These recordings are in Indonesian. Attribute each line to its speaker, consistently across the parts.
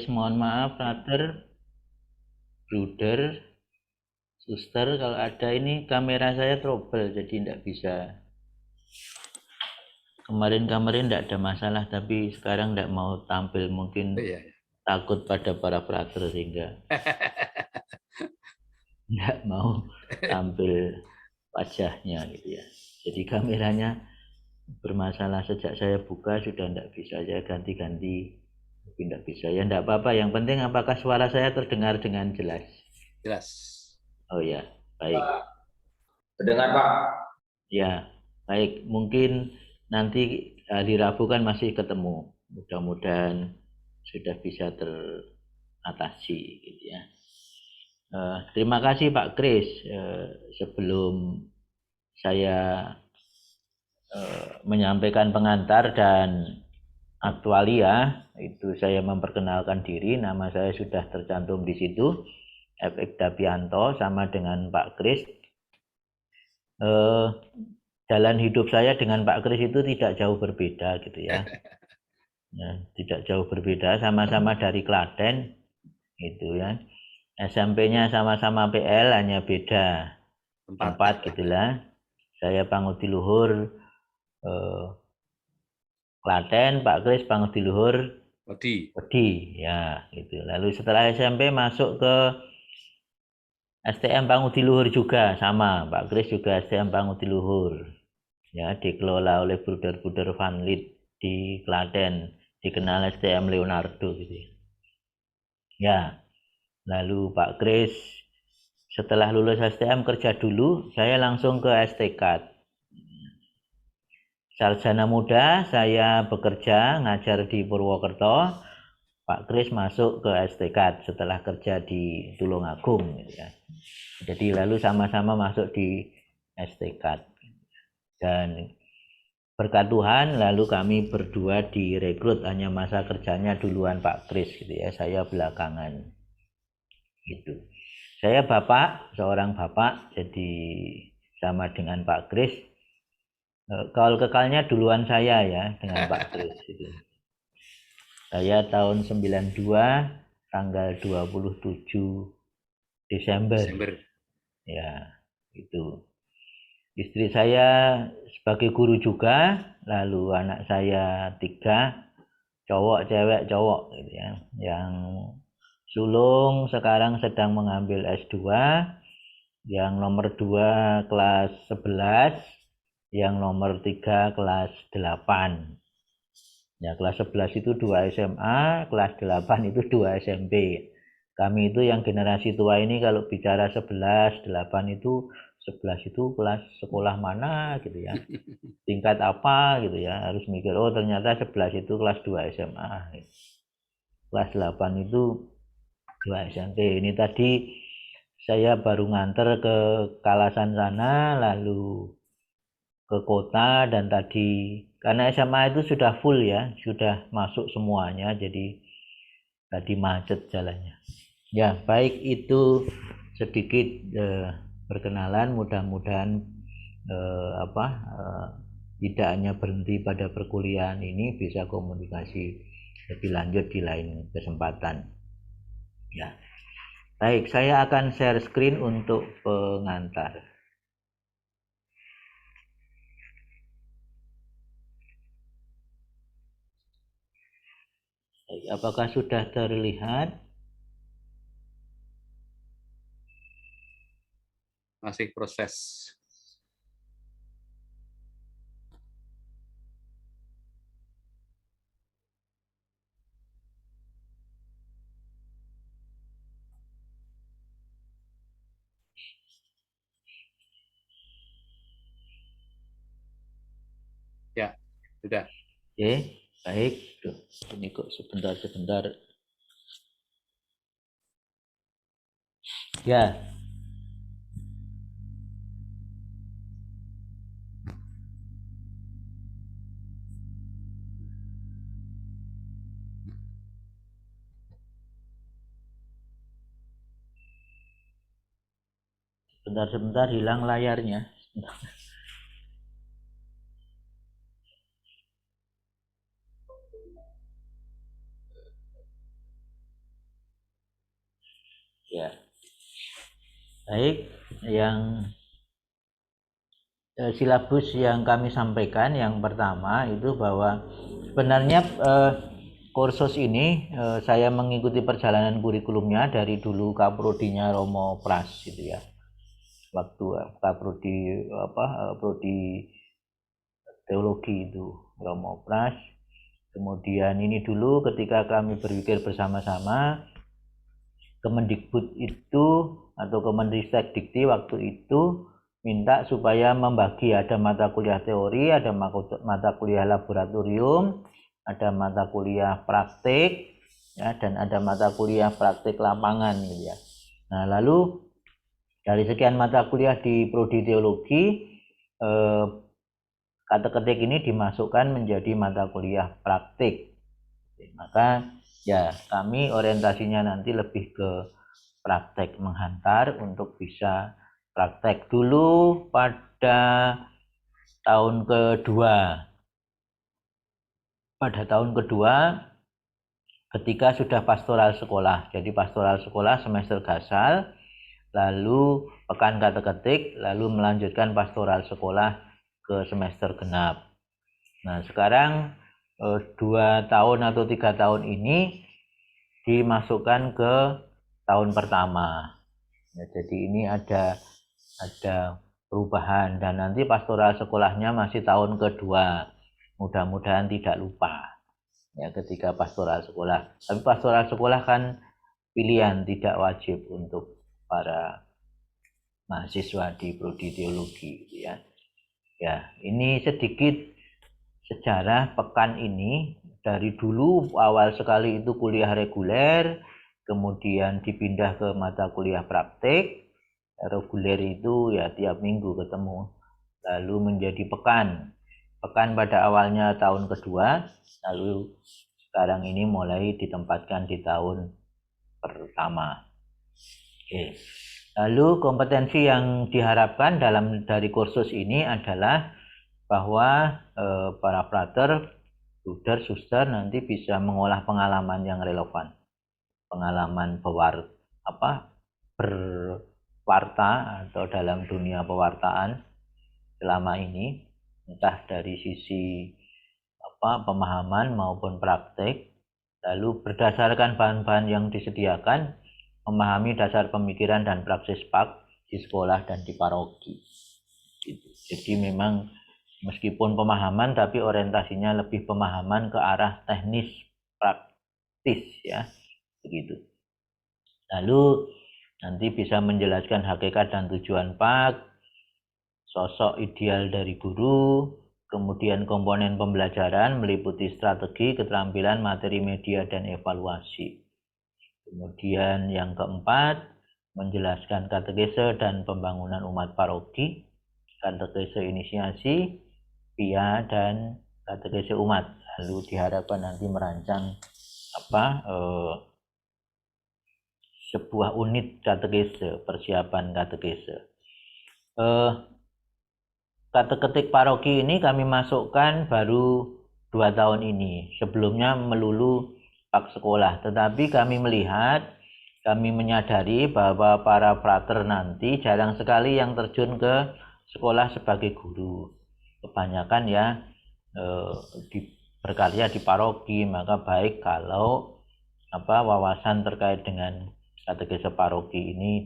Speaker 1: Mohon maaf, Frater, Bruder, Suster, kalau ada ini kamera saya trouble, jadi tidak bisa. Kemarin-kemarin tidak ada masalah, tapi sekarang tidak mau tampil, mungkin
Speaker 2: Iya.
Speaker 1: takut pada para Frater sehingga tidak mau tampil wajahnya gitu ya. Jadi kameranya bermasalah sejak saya buka sudah tidak bisa, saya ganti-ganti, tapi tidak bisa. Ya tidak apa-apa, yang penting apakah suara saya terdengar dengan jelas?
Speaker 2: Jelas.
Speaker 1: Oh ya, baik.
Speaker 3: Terdengar Pak.
Speaker 1: Ya, baik. Mungkin nanti hari Rabu kan masih ketemu. Mudah-mudahan sudah bisa teratasi gitu ya. Terima kasih Pak Kris. Sebelum saya menyampaikan pengantar dan aktualia, itu saya memperkenalkan diri. Nama saya sudah tercantum di situ. F.X. Dapianto sama dengan Pak Kris. Jalan hidup saya dengan Pak Kris itu tidak jauh berbeda gitu ya. Ya, tidak jauh berbeda, sama-sama dari Klaten gitu ya. SMP-nya sama-sama PL, hanya beda tempat gitulah. Saya Pangutiluhur Klaten, Pak Kris Pangutiluhur Wedi ya gitu. Lalu setelah SMP masuk ke STM Pangutiluhur juga sama, Pak Kris juga STM Pangutiluhur. Ya, dikelola oleh Bruder Van Lith di Klaten, dikenal STM Leonardo gitu ya. Ya, lalu Pak Kris setelah lulus STM kerja dulu, saya langsung ke STK. Sarjana muda, saya bekerja ngajar di Purwokerto. Pak Kris masuk ke STK setelah kerja di Tulungagung gitu ya. Jadi lalu sama-sama masuk di STK. Dan berkat Tuhan lalu kami berdua direkrut, hanya masa kerjanya duluan Pak Kris gitu ya, saya belakangan gitu. Saya seorang bapak, jadi sama dengan Pak Kris. Kalau kekalnya duluan saya ya dengan Pak Kris gitu. Saya tahun 92 tanggal 27 Desember. Ya, itu. Istri saya sebagai guru juga, lalu anak saya 3, cowok, cewek, cowok gitu ya. Yang sulung sekarang sedang mengambil S2, yang nomor 2 kelas 11, yang nomor 3 kelas 8. Ya, kelas 11 itu 2 SMA, kelas 8 itu 2 SMP. Kami itu yang generasi tua ini kalau bicara 11, 8 itu 11 itu kelas sekolah mana gitu ya. Tingkat apa gitu ya. Harus mikir, oh ternyata 11 itu kelas 2 SMA. Kelas 8 itu 2 SMP. Ini tadi saya baru nganter ke Kalasan sana, lalu ke kota, dan tadi karena SMA itu sudah full ya, sudah masuk semuanya, jadi tadi macet jalannya. Ya, baik, itu sedikit perkenalan. Mudah-mudahan tidak hanya berhenti pada perkuliahan ini, bisa komunikasi lebih lanjut di lain kesempatan. Ya, baik, saya akan share screen untuk pengantar. Baik, apakah sudah terlihat?
Speaker 2: Masih proses. Ya, sudah.
Speaker 1: Oke, baik. Duh, ini kok sebentar. Ya, sebentar hilang layarnya. Ya. Baik, yang silabus yang kami sampaikan yang pertama itu bahwa sebenarnya kursus ini saya mengikuti perjalanan kurikulumnya dari dulu kaprodinya Romo Pras gitu ya. Waktu kaprodi prodi teologi itu Romo Pras. Kemudian ini dulu ketika kami berpikir bersama-sama, Kemendikbud itu atau Kemendikbud Dikti waktu itu minta supaya membagi, ada mata kuliah teori, ada mata kuliah laboratorium, ada mata kuliah praktik, ya, dan ada mata kuliah praktik lapangan gitu ya. Nah, lalu dari sekian mata kuliah di prodi teologi, kata-ketik ini dimasukkan menjadi mata kuliah praktik. Maka ya kami orientasinya nanti lebih ke praktek menghantar untuk bisa praktek dulu pada tahun kedua. Pada tahun kedua ketika sudah pastoral sekolah. Jadi pastoral sekolah semester gasal, lalu pekan kata-ketik, lalu melanjutkan pastoral sekolah ke semester genap. Nah, sekarang 2 tahun atau 3 tahun ini dimasukkan ke tahun pertama. Ya, jadi ini ada perubahan dan nanti pastoral sekolahnya masih tahun kedua. Mudah-mudahan tidak lupa ya ketika pastoral sekolah. Tapi pastoral sekolah kan pilihan, tidak wajib untuk para mahasiswa di prodi teologi ya. Ya, ini sedikit sejarah pekan ini. Dari dulu awal sekali itu kuliah reguler, kemudian dipindah ke mata kuliah praktik. Reguler itu ya tiap minggu ketemu, lalu menjadi pekan pada awalnya tahun kedua, lalu sekarang ini mulai ditempatkan di tahun pertama. Oke. Lalu kompetensi yang diharapkan dari kursus ini adalah bahwa para frater, bruder, suster nanti bisa mengolah pengalaman yang relevan, pengalaman berwarta atau dalam dunia pewartaan selama ini, entah dari sisi pemahaman maupun praktek, lalu berdasarkan bahan-bahan yang disediakan memahami dasar pemikiran dan praksis pak di sekolah dan di paroki. Jadi memang meskipun pemahaman tapi orientasinya lebih pemahaman ke arah teknis praktis ya, begitu. Lalu nanti bisa menjelaskan hakikat dan tujuan pak, sosok ideal dari guru, kemudian komponen pembelajaran meliputi strategi, keterampilan, materi media dan evaluasi. Kemudian yang keempat, menjelaskan katekese dan pembangunan umat paroki, katekese inisiasi, PIA dan katekese umat. Lalu diharapkan nanti merancang sebuah unit katekese, persiapan katekese. Kata-ketik paroki ini kami masukkan baru 2 tahun ini. Sebelumnya melulu pak sekolah, tetapi kami menyadari bahwa para frater nanti jarang sekali yang terjun ke sekolah sebagai guru. Kebanyakan ya berkarya di paroki, maka baik kalau wawasan terkait dengan katekese paroki ini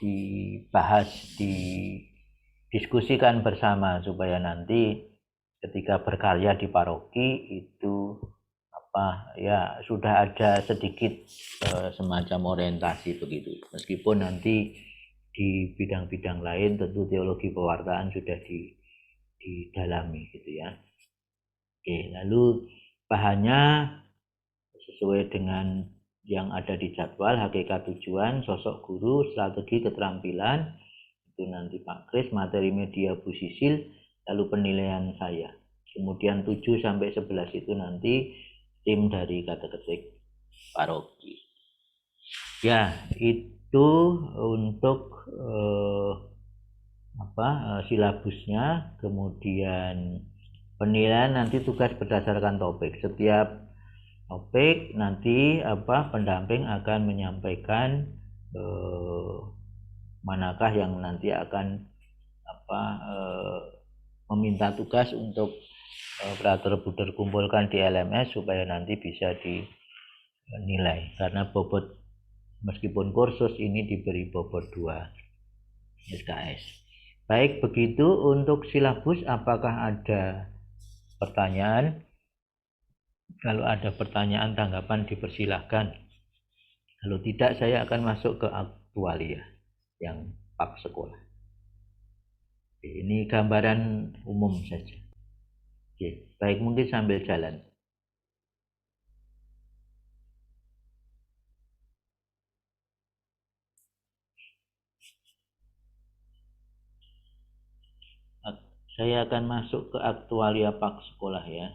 Speaker 1: dibahas, didiskusikan bersama supaya nanti ketika berkarya di paroki itu sudah ada sedikit semacam orientasi begitu. Meskipun nanti di bidang-bidang lain tentu teologi pewartaan sudah didalami gitu ya. Oke, lalu bahannya sesuai dengan yang ada di jadwal, hakikat tujuan, sosok guru, strategi, keterampilan, itu nanti Pak Kris, materi media Bu Sisil, lalu penilaian saya. Kemudian 7 sampai 11 itu nanti tim dari kata-ketik paroki. Ya, itu untuk silabusnya. Kemudian penilaian nanti tugas berdasarkan topik. Setiap topik, nanti pendamping akan menyampaikan manakah yang nanti akan meminta tugas untuk Brother Buder kumpulkan di LMS supaya nanti bisa dinilai, karena bobot meskipun kursus ini diberi bobot 2 SKS. Baik, begitu untuk silabus. Apakah ada pertanyaan? Kalau ada pertanyaan, tanggapan, dipersilahkan. Kalau tidak, saya akan masuk ke aktualia yang pak sekolah. Ini gambaran umum saja. Oke, baik, mungkin sambil jalan. Saya akan masuk ke aktualia pak sekolah ya.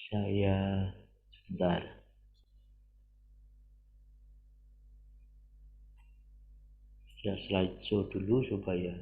Speaker 1: Saya sebentar. Saya slideshow dulu supaya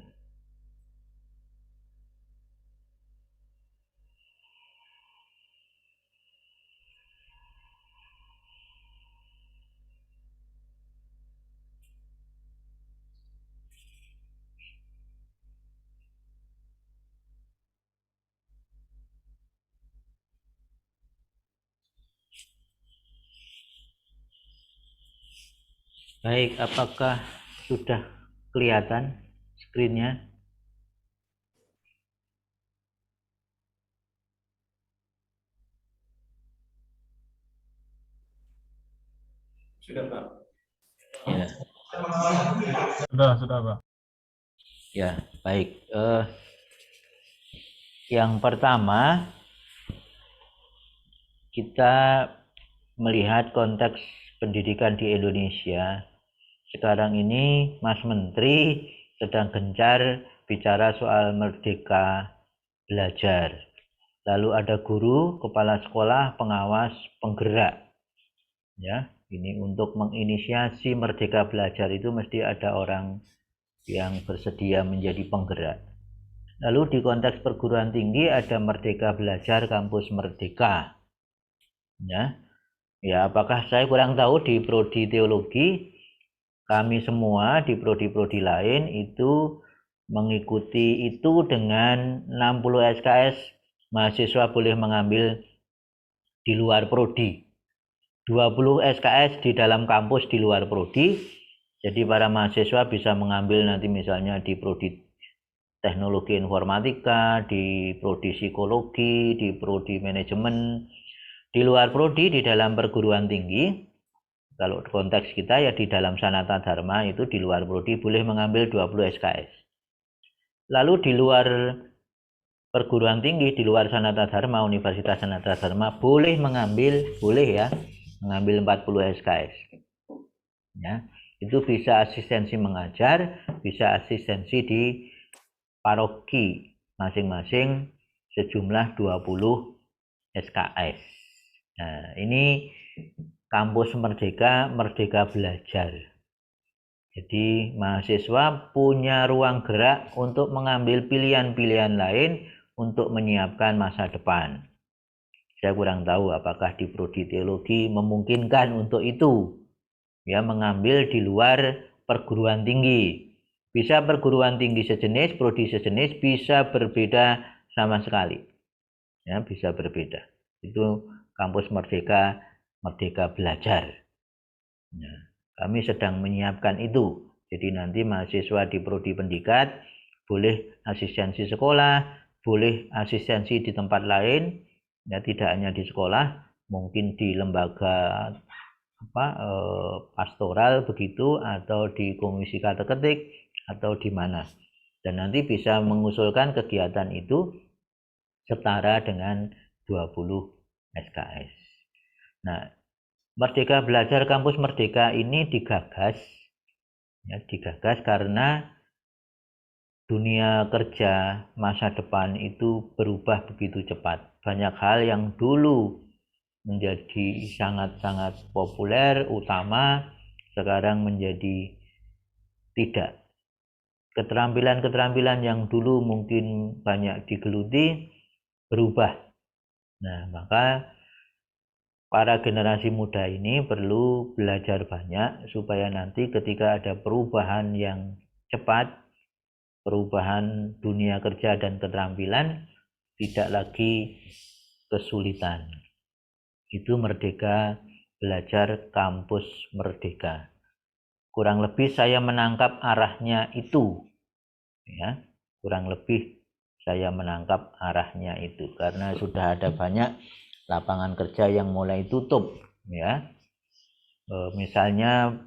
Speaker 1: baik. Apakah sudah kelihatan screen-nya?
Speaker 3: Sudah, Pak.
Speaker 1: Ya.
Speaker 4: Sudah, Pak.
Speaker 1: Ya, baik. Yang pertama, kita melihat konteks pendidikan di Indonesia. Sekarang ini Mas Menteri sedang gencar bicara soal merdeka belajar. Lalu ada guru, kepala sekolah, pengawas, penggerak. Ya, ini untuk menginisiasi merdeka belajar itu mesti ada orang yang bersedia menjadi penggerak. Lalu di konteks perguruan tinggi ada Merdeka Belajar Kampus Merdeka. Ya, apakah saya kurang tahu di prodi teologi, kami semua di prodi-prodi lain itu mengikuti itu dengan 60 SKS, mahasiswa boleh mengambil di luar prodi. 20 SKS di dalam kampus di luar prodi. Jadi para mahasiswa bisa mengambil nanti misalnya di prodi teknologi informatika, di prodi psikologi, di prodi manajemen, di luar prodi di dalam perguruan tinggi. Kalau konteks kita ya di dalam Sanata Dharma itu di luar prodi boleh mengambil 20 SKS. Lalu di luar perguruan tinggi, di luar Sanata Dharma, Universitas Sanata Dharma boleh mengambil 40 SKS. Ya, itu bisa asistensi mengajar, bisa asistensi di paroki masing-masing sejumlah 20 SKS. Nah, ini kampus Merdeka, Merdeka Belajar. Jadi mahasiswa punya ruang gerak untuk mengambil pilihan-pilihan lain untuk menyiapkan masa depan. Saya kurang tahu apakah di prodi teologi memungkinkan untuk itu, ya, mengambil di luar perguruan tinggi. Bisa perguruan tinggi sejenis, prodi sejenis, bisa berbeda sama sekali. Ya, bisa berbeda. Itu kampus Merdeka, Merdeka Belajar. Ya, kami sedang menyiapkan itu. Jadi nanti mahasiswa di prodi pendidikan boleh asistensi sekolah, boleh asistensi di tempat lain, ya tidak hanya di sekolah, mungkin di lembaga pastoral begitu, atau di komisi kateketik, atau di mana. Dan nanti bisa mengusulkan kegiatan itu setara dengan 20 SKS. Nah, Merdeka Belajar Kampus Merdeka ini digagas karena dunia kerja masa depan itu berubah begitu cepat. Banyak hal yang dulu menjadi sangat-sangat populer, utama, sekarang menjadi tidak. Keterampilan-keterampilan yang dulu mungkin banyak digeluti berubah. Nah, maka para generasi muda ini perlu belajar banyak supaya nanti ketika ada perubahan yang cepat, perubahan dunia kerja dan keterampilan, tidak lagi kesulitan. Itu Merdeka Belajar Kampus Merdeka. Kurang lebih saya menangkap arahnya itu, ya. Kurang lebih saya menangkap arahnya itu karena sudah ada banyak lapangan kerja yang mulai tutup, ya. Misalnya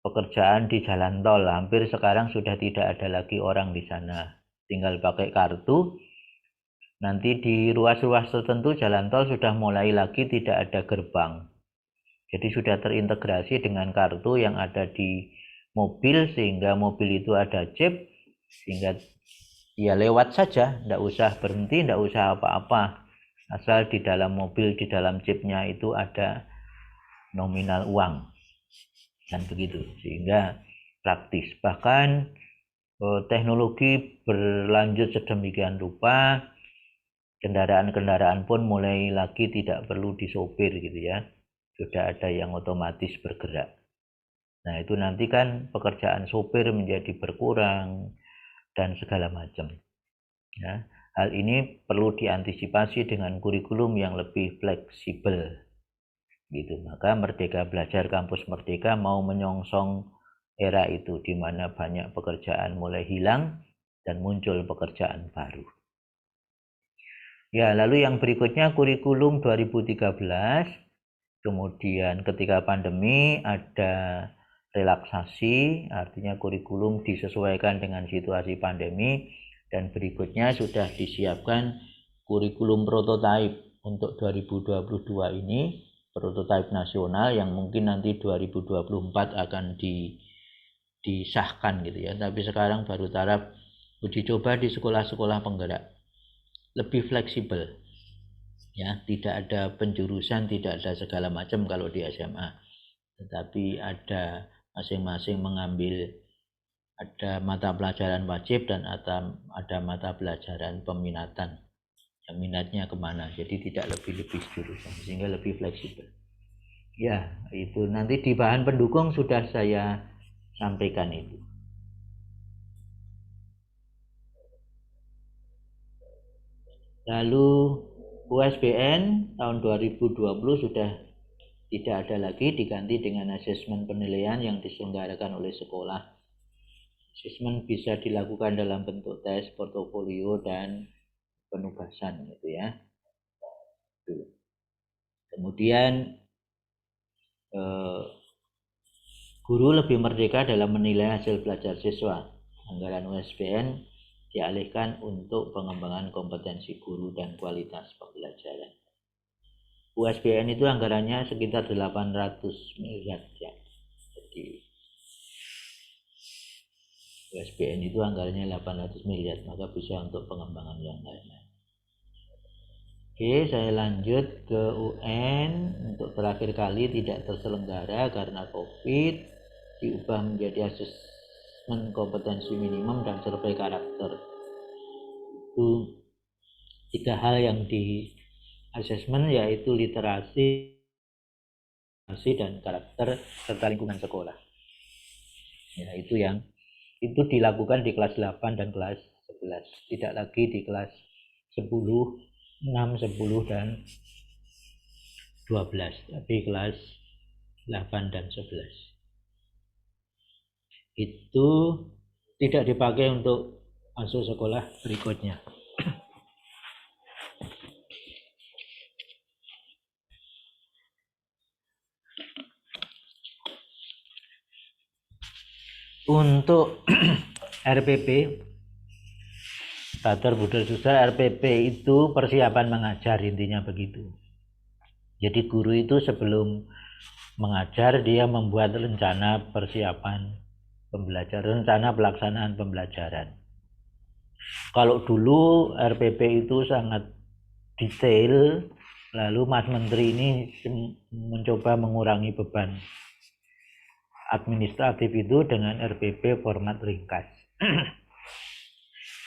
Speaker 1: pekerjaan di jalan tol, hampir sekarang sudah tidak ada lagi orang di sana, tinggal pakai kartu. Nanti di ruas-ruas tertentu jalan tol sudah mulai lagi tidak ada gerbang. Jadi sudah terintegrasi dengan kartu yang ada di mobil, sehingga mobil itu ada chip, sehingga ya lewat saja, tidak usah berhenti, tidak usah apa-apa. Asal di dalam mobil, di dalam chipnya itu ada nominal uang. Dan begitu, sehingga praktis. Bahkan teknologi berlanjut sedemikian rupa, kendaraan-kendaraan pun mulai lagi tidak perlu disopir gitu ya. Sudah ada yang otomatis bergerak. Nah, itu nanti kan pekerjaan sopir menjadi berkurang dan segala macam. Ya, hal ini perlu diantisipasi dengan kurikulum yang lebih fleksibel. Gitu. Maka Merdeka Belajar Kampus Merdeka mau menyongsong era itu di mana banyak pekerjaan mulai hilang dan muncul pekerjaan baru. Ya, lalu yang berikutnya kurikulum 2013. Kemudian ketika pandemi ada relaksasi, artinya kurikulum disesuaikan dengan situasi pandemi, dan berikutnya sudah disiapkan kurikulum prototipe untuk 2022 ini, prototipe nasional yang mungkin nanti 2024 akan disahkan gitu ya. Tapi sekarang baru taraf uji coba di sekolah-sekolah penggerak, lebih fleksibel. Ya, tidak ada penjurusan, tidak ada segala macam kalau di SMA, tetapi ada masing-masing mengambil, ada mata pelajaran wajib dan ada mata pelajaran peminatan yang minatnya kemana, jadi tidak lebih-lebih jurusan, sehingga lebih fleksibel. Ya, itu nanti di bahan pendukung sudah saya sampaikan itu. Lalu USBN tahun 2020 sudah tidak ada lagi, diganti dengan asesmen penilaian yang diselenggarakan oleh sekolah. Asesmen bisa dilakukan dalam bentuk tes, portofolio, dan penugasan gitu ya. Kemudian guru lebih merdeka dalam menilai hasil belajar siswa. Anggaran USBN dialihkan untuk pengembangan kompetensi guru dan kualitas pembelajaran. USBN itu anggarannya sekitar 800 miliar ya. Jadi USBN itu anggarannya 800 miliar, maka bisa untuk pengembangan yang lain. Oke, saya lanjut ke UN. Untuk terakhir kali tidak terselenggara karena COVID, diubah menjadi asesmen kompetensi minimum dan survei karakter. Itu 3 hal yang di asesmen, yaitu literasi dan karakter serta lingkungan sekolah. Ya, itu yang itu dilakukan di kelas 8 dan kelas 11, tidak lagi di kelas 10, 6, 10 dan 12, tapi kelas 8 dan 11 itu tidak dipakai untuk masuk sekolah berikutnya. Untuk RPP, Bater Budal Susah, RPP itu persiapan mengajar, intinya begitu. Jadi guru itu sebelum mengajar dia membuat rencana persiapan pembelajaran, rencana pelaksanaan pembelajaran. Kalau dulu RPP itu sangat detail, Lalu Mas Menteri ini mencoba mengurangi beban administratif itu dengan RPP format ringkas.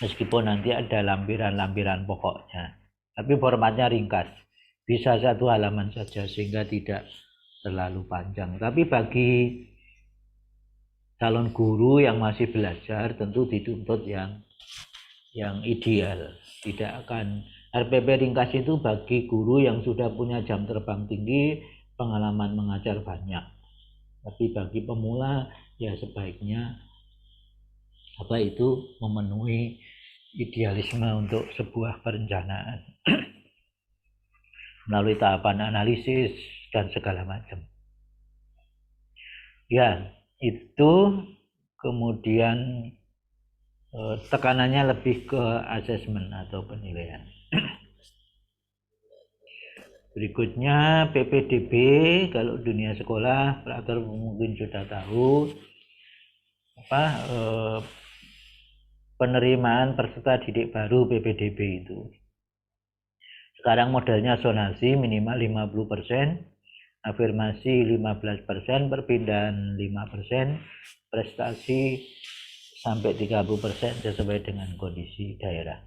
Speaker 1: Meskipun nanti ada lampiran-lampiran pokoknya, tapi formatnya ringkas. Bisa 1 halaman saja sehingga tidak terlalu panjang. Tapi bagi calon guru yang masih belajar tentu dituntut yang ideal. Tidak akan RPP ringkas itu bagi guru yang sudah punya jam terbang tinggi, pengalaman mengajar banyak. Tapi bagi pemula ya sebaiknya memenuhi idealisme untuk sebuah perencanaan melalui tahapan analisis dan segala macam. Ya, itu kemudian tekanannya lebih ke asesmen atau penilaian. Berikutnya PPDB, kalau dunia sekolah, operator mungkin sudah tahu penerimaan peserta didik baru PPDB itu. Sekarang modelnya zonasi minimal 50%, afirmasi 15%, perpindahan 5%, prestasi sampai 30% sesuai dengan kondisi daerah.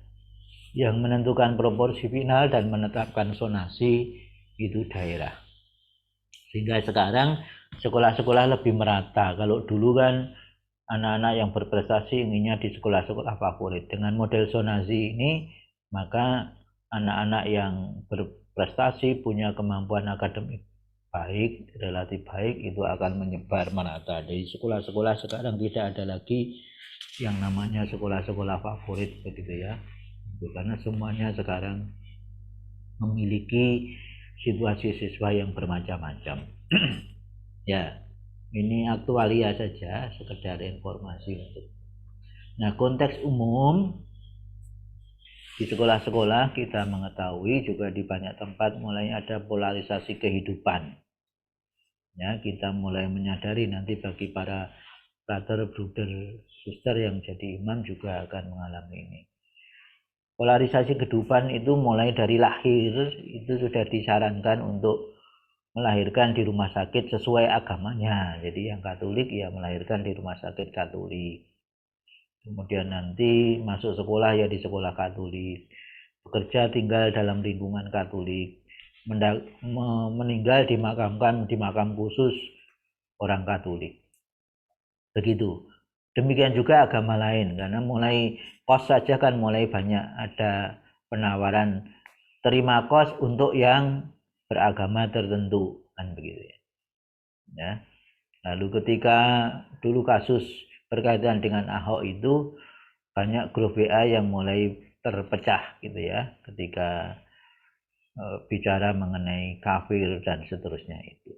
Speaker 1: Yang menentukan proporsi final dan menetapkan zonasi itu daerah. Sehingga sekarang sekolah-sekolah lebih merata. Kalau dulu kan anak-anak yang berprestasi inginnya di sekolah-sekolah favorit. Dengan model zonasi ini, maka anak-anak yang berprestasi punya kemampuan akademik baik, relatif baik, itu akan menyebar merata. Jadi sekolah-sekolah sekarang tidak ada lagi yang namanya sekolah-sekolah favorit begitu ya. Karena semuanya sekarang memiliki situasi siswa yang bermacam-macam. Ya, ini aktualia saja, sekedar informasi untuk. Nah, konteks umum di sekolah-sekolah kita mengetahui juga di banyak tempat mulai ada polarisasi kehidupan. Ya, kita mulai menyadari nanti bagi para brother, bruder, suster yang jadi imam juga akan mengalami ini. Polarisasi kehidupan itu mulai dari lahir itu sudah disarankan untuk melahirkan di rumah sakit sesuai agamanya. Jadi yang Katolik ya melahirkan di rumah sakit Katolik. Kemudian nanti masuk sekolah ya di sekolah Katolik. Bekerja tinggal dalam lingkungan Katolik. Meninggal dimakamkan di makam khusus orang Katolik. Begitu. Demikian juga agama lain, karena mulai kos saja kan mulai banyak ada penawaran terima kos untuk yang beragama tertentu kan begitu ya. Ya. Lalu ketika dulu kasus berkaitan dengan Ahok itu banyak grup WA yang mulai terpecah gitu ya ketika bicara mengenai kafir dan seterusnya itu.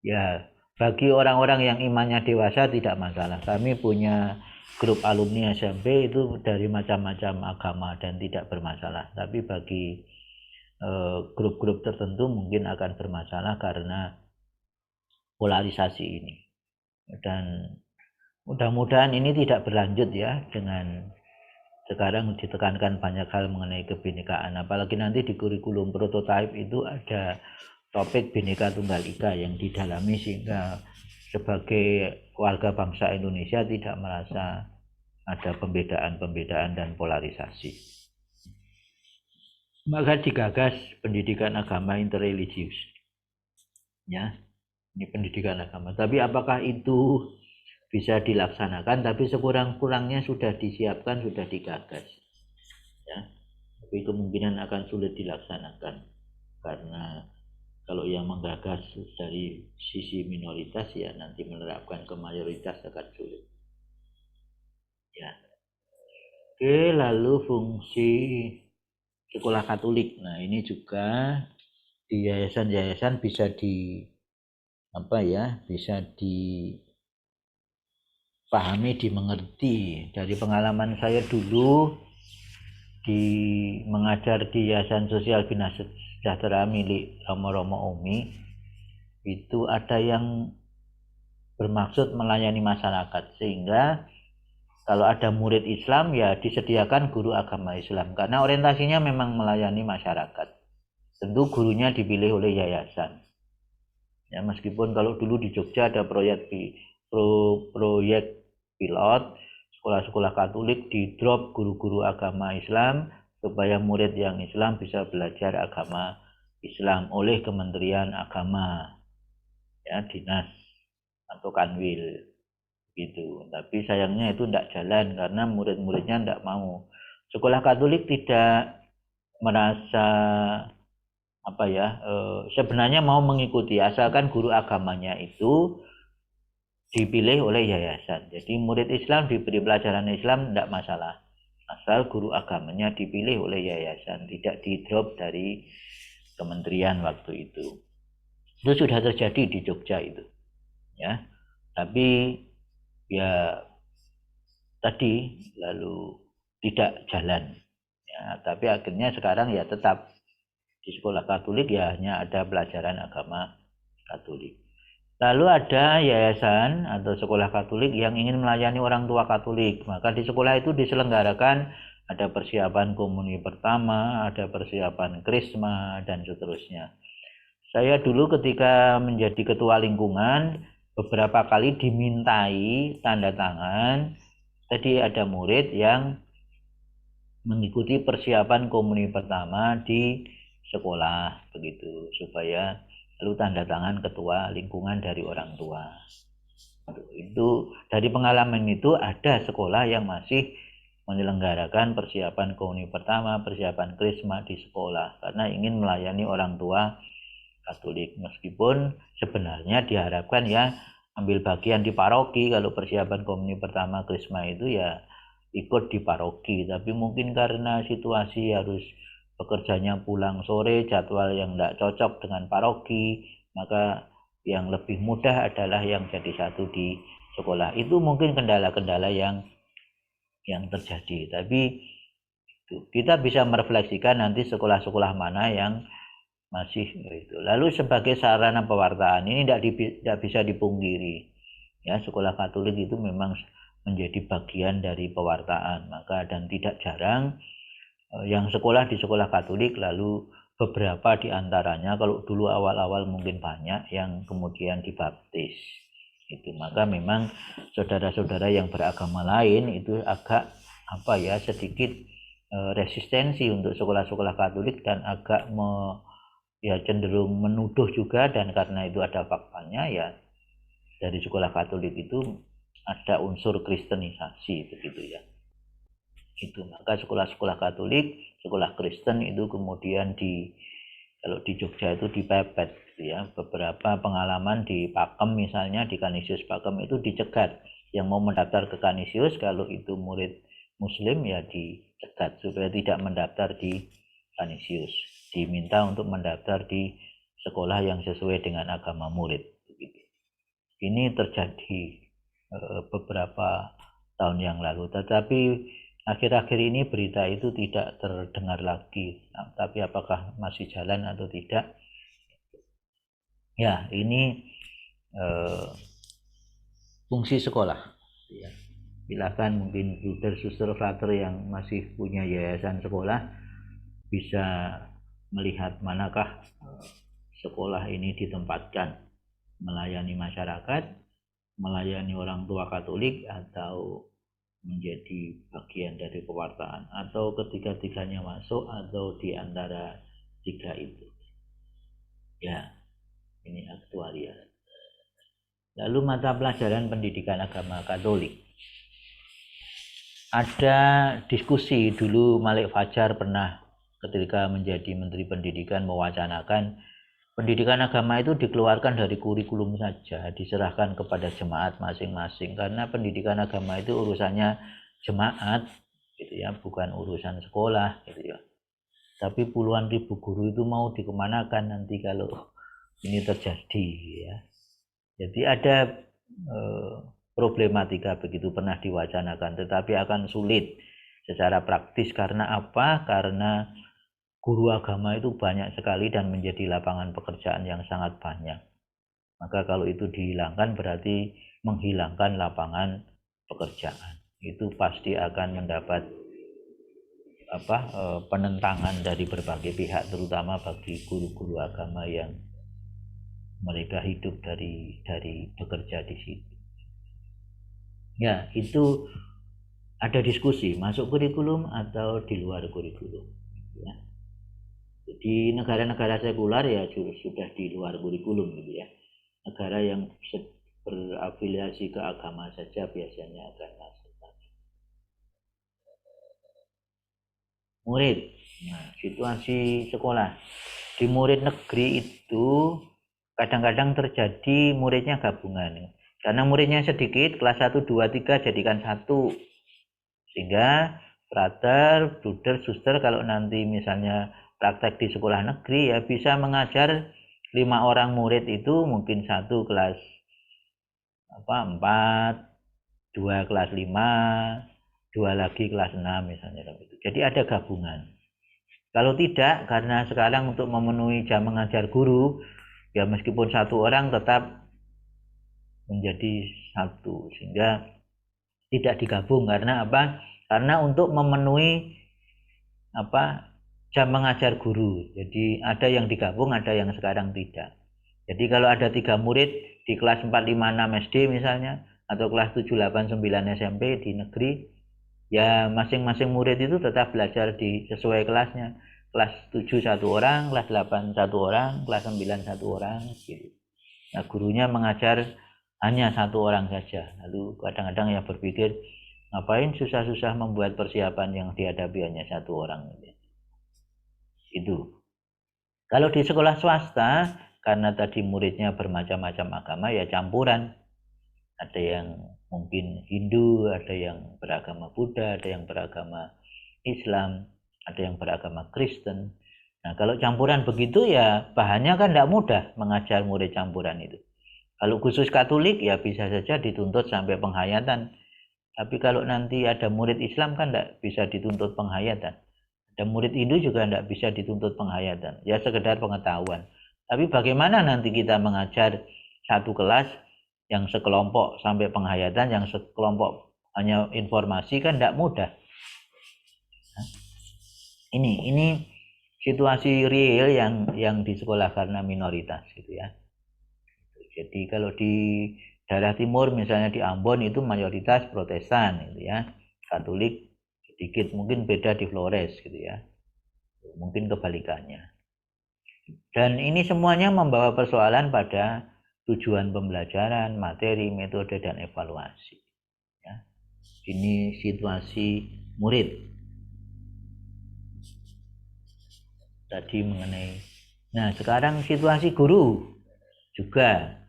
Speaker 1: Ya, bagi orang-orang yang imannya dewasa tidak masalah. Kami punya grup alumni SMP itu dari macam-macam agama dan tidak bermasalah. Tapi bagi grup-grup tertentu mungkin akan bermasalah karena polarisasi ini. Dan mudah-mudahan ini tidak berlanjut ya, dengan sekarang ditekankan banyak hal mengenai kebinekaan. Apalagi nanti di kurikulum prototipe itu ada topik Bhinneka Tunggal Ika yang didalami sehingga sebagai warga bangsa Indonesia tidak merasa ada pembedaan-pembedaan dan polarisasi. Maka digagas pendidikan agama interreligius. Ya, ini pendidikan agama. Tapi apakah itu bisa dilaksanakan? Tapi sekurang-kurangnya sudah disiapkan, sudah digagas. Ya, tapi kemungkinan akan sulit dilaksanakan karena kalau yang menggagas dari sisi minoritas ya nanti menerapkan ke mayoritas akan sulit. Ya. Oke, lalu fungsi sekolah Katolik. Nah, ini juga di yayasan-yayasan bisa bisa dipahami, dimengerti. Dari pengalaman saya dulu mengajar di Yayasan Sosial Bina Sejahtera milik Romo Umi, itu ada yang bermaksud melayani masyarakat, sehingga kalau ada murid Islam ya disediakan guru agama Islam karena orientasinya memang melayani masyarakat. tentu gurunya dipilih oleh yayasan. Ya, meskipun kalau dulu di Jogja ada proyek pilot, sekolah-sekolah Katolik di drop guru-guru agama Islam supaya murid yang Islam bisa belajar agama Islam oleh Kementerian Agama, ya, dinas atau kanwil gitu. Tapi sayangnya itu tidak jalan karena murid-muridnya tidak mau. Sekolah Katolik tidak merasa sebenarnya mau mengikuti asalkan guru agamanya itu dipilih oleh yayasan. Jadi murid Islam diberi pelajaran Islam tidak masalah, asal guru agamanya dipilih oleh yayasan, tidak di drop dari kementerian waktu itu. Itu sudah terjadi di Jogja itu, ya. Tapi ya tadi lalu tidak jalan, ya. Tapi akhirnya sekarang ya tetap di sekolah Katolik ya hanya ada pelajaran agama Katolik. Lalu ada yayasan atau sekolah Katolik yang ingin melayani orang tua Katolik. Maka di sekolah itu diselenggarakan ada persiapan komuni pertama, ada persiapan krisma, dan seterusnya. Saya dulu ketika menjadi ketua lingkungan, beberapa kali dimintai tanda tangan. Tadi ada murid yang mengikuti persiapan komuni pertama di sekolah, begitu, supaya lalu tanda tangan ketua lingkungan dari orang tua. Itu dari pengalaman itu ada sekolah yang masih menyelenggarakan persiapan komuni pertama, persiapan krisma di sekolah karena ingin melayani orang tua Katolik. Meskipun sebenarnya diharapkan ya ambil bagian di paroki, kalau persiapan komuni pertama krisma itu ya ikut di paroki, tapi mungkin karena situasi harus pekerjanya pulang sore, jadwal yang tidak cocok dengan paroki, maka yang lebih mudah adalah yang jadi satu di sekolah. Itu mungkin kendala-kendala yang terjadi. Tapi kita bisa merefleksikan nanti sekolah-sekolah mana yang masih itu. Lalu sebagai sarana pewartaan ini tidak bisa dipungkiri. Ya, sekolah Katolik itu memang menjadi bagian dari pewartaan. Maka dan tidak jarang yang sekolah di sekolah Katolik lalu beberapa di antaranya, kalau dulu awal-awal mungkin banyak yang kemudian dibaptis itu. Maka memang saudara-saudara yang beragama lain itu agak sedikit resistensi untuk sekolah-sekolah Katolik dan agak cenderung menuduh juga, dan karena itu ada faktanya ya dari sekolah Katolik itu ada unsur kristenisasi begitu ya. Itu maka sekolah-sekolah Katolik, sekolah Kristen itu kemudian kalau di Jogja itu dipepet gitu ya. Beberapa pengalaman di Pakem misalnya, di Kanisius Pakem itu dicegat. Yang mau mendaftar ke Kanisius kalau itu murid muslim ya dicegat supaya tidak mendaftar di Kanisius. Diminta untuk mendaftar di sekolah yang sesuai dengan agama murid begitu. Ini terjadi beberapa tahun yang lalu, tetapi akhir-akhir ini berita itu tidak terdengar lagi. Nah, tapi apakah masih jalan atau tidak? Ya, ini fungsi sekolah. Ya. Silakan mungkin brother, suster, frater yang masih punya yayasan sekolah bisa melihat manakah sekolah ini ditempatkan, melayani masyarakat, melayani orang tua Katolik, atau menjadi bagian dari pewartaan, atau ketiga-tiganya masuk, atau di antara tiga itu. Ya, ini aktuaria. Lalu mata pelajaran pendidikan agama Katolik. Ada diskusi dulu, Malik Fajar pernah ketika menjadi Menteri Pendidikan mewacanakan pendidikan agama itu dikeluarkan dari kurikulum saja, diserahkan kepada jemaat masing-masing, karena pendidikan agama itu urusannya jemaat gitu ya, bukan urusan sekolah gitu ya. Tapi puluhan ribu guru itu mau dikemanakan nanti kalau ini terjadi ya. Jadi ada problematika begitu pernah diwacanakan, tetapi akan sulit secara praktis. Karena apa? Karena guru agama itu banyak sekali dan menjadi lapangan pekerjaan yang sangat banyak. Maka kalau itu dihilangkan berarti menghilangkan lapangan pekerjaan. Itu pasti akan mendapat penentangan dari berbagai pihak, terutama bagi guru-guru agama yang mereka hidup dari bekerja di situ. Ya, itu ada diskusi masuk kurikulum atau di luar kurikulum. Ya. Jadi negara-negara sekular ya sudah di luar kurikulum gitu ya. Negara yang berafiliasi ke agama saja biasanya akan masuk. Murid. Nah, situasi sekolah di murid negeri itu kadang-kadang terjadi muridnya gabungan. Karena muridnya sedikit, kelas 1, 2, 3 jadikan satu. Sehingga brother, bruder, suster kalau nanti misalnya praktek di sekolah negeri ya bisa mengajar 5 orang murid itu mungkin satu kelas 4, 2 kelas 5, 2 lagi kelas 6 misalnya. Jadi ada gabungan. Kalau tidak, karena sekarang untuk memenuhi jam mengajar guru, ya meskipun satu orang tetap menjadi satu, sehingga tidak digabung. Karena apa? Karena untuk memenuhi jam mengajar guru. Jadi ada yang digabung, ada yang sekarang tidak. Jadi kalau ada 3 murid di kelas 4, 5, 6 SD misalnya, atau kelas 7, 8, 9 SMP di negeri, ya masing-masing murid itu tetap belajar sesuai kelasnya. Kelas 7 satu orang, kelas 8 satu orang, kelas 9 satu orang gitu. Nah, gurunya mengajar hanya satu orang saja. Lalu kadang-kadang yang berpikir ngapain susah-susah membuat persiapan yang dihadapi hanya satu orang gitu. Itu. Kalau di sekolah swasta, karena tadi muridnya bermacam-macam agama ya campuran. Ada yang mungkin Hindu, ada yang beragama Buddha, ada yang beragama Islam, ada yang beragama Kristen. Nah, kalau campuran begitu ya bahannya kan tidak mudah mengajar murid campuran itu. Kalau khusus Katolik ya bisa saja dituntut sampai penghayatan. Tapi kalau nanti ada murid Islam kan tidak bisa dituntut penghayatan. Ada murid Hindu juga tidak bisa dituntut penghayatan. Ya sekedar pengetahuan. Tapi bagaimana nanti kita mengajar satu kelas yang sekelompok sampai penghayatan, yang sekelompok hanya informasi kan tidak mudah. Ini situasi real yang di sekolah karena minoritas gitu ya. Jadi kalau di daerah timur misalnya di Ambon itu mayoritas Protestan gitu ya. Katolik sedikit, mungkin beda di Flores gitu ya. Mungkin kebalikannya. Dan ini semuanya membawa persoalan pada tujuan pembelajaran, materi, metode, dan evaluasi. Ya. Ini situasi murid. Tadi mengenai. Nah, sekarang situasi guru juga.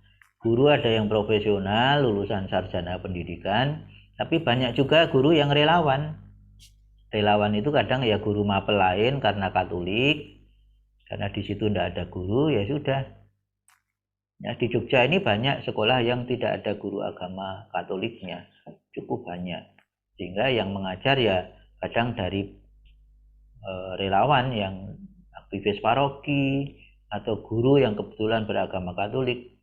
Speaker 1: Guru ada yang profesional, lulusan sarjana pendidikan, tapi banyak juga guru yang relawan. Relawan itu kadang ya guru mapel lain karena Katolik, karena di situ tidak ada guru, ya sudah. Ya, di Jogja ini banyak sekolah yang tidak ada guru agama Katoliknya, cukup banyak. Sehingga yang mengajar ya kadang dari relawan yang aktivis paroki atau guru yang kebetulan beragama Katolik,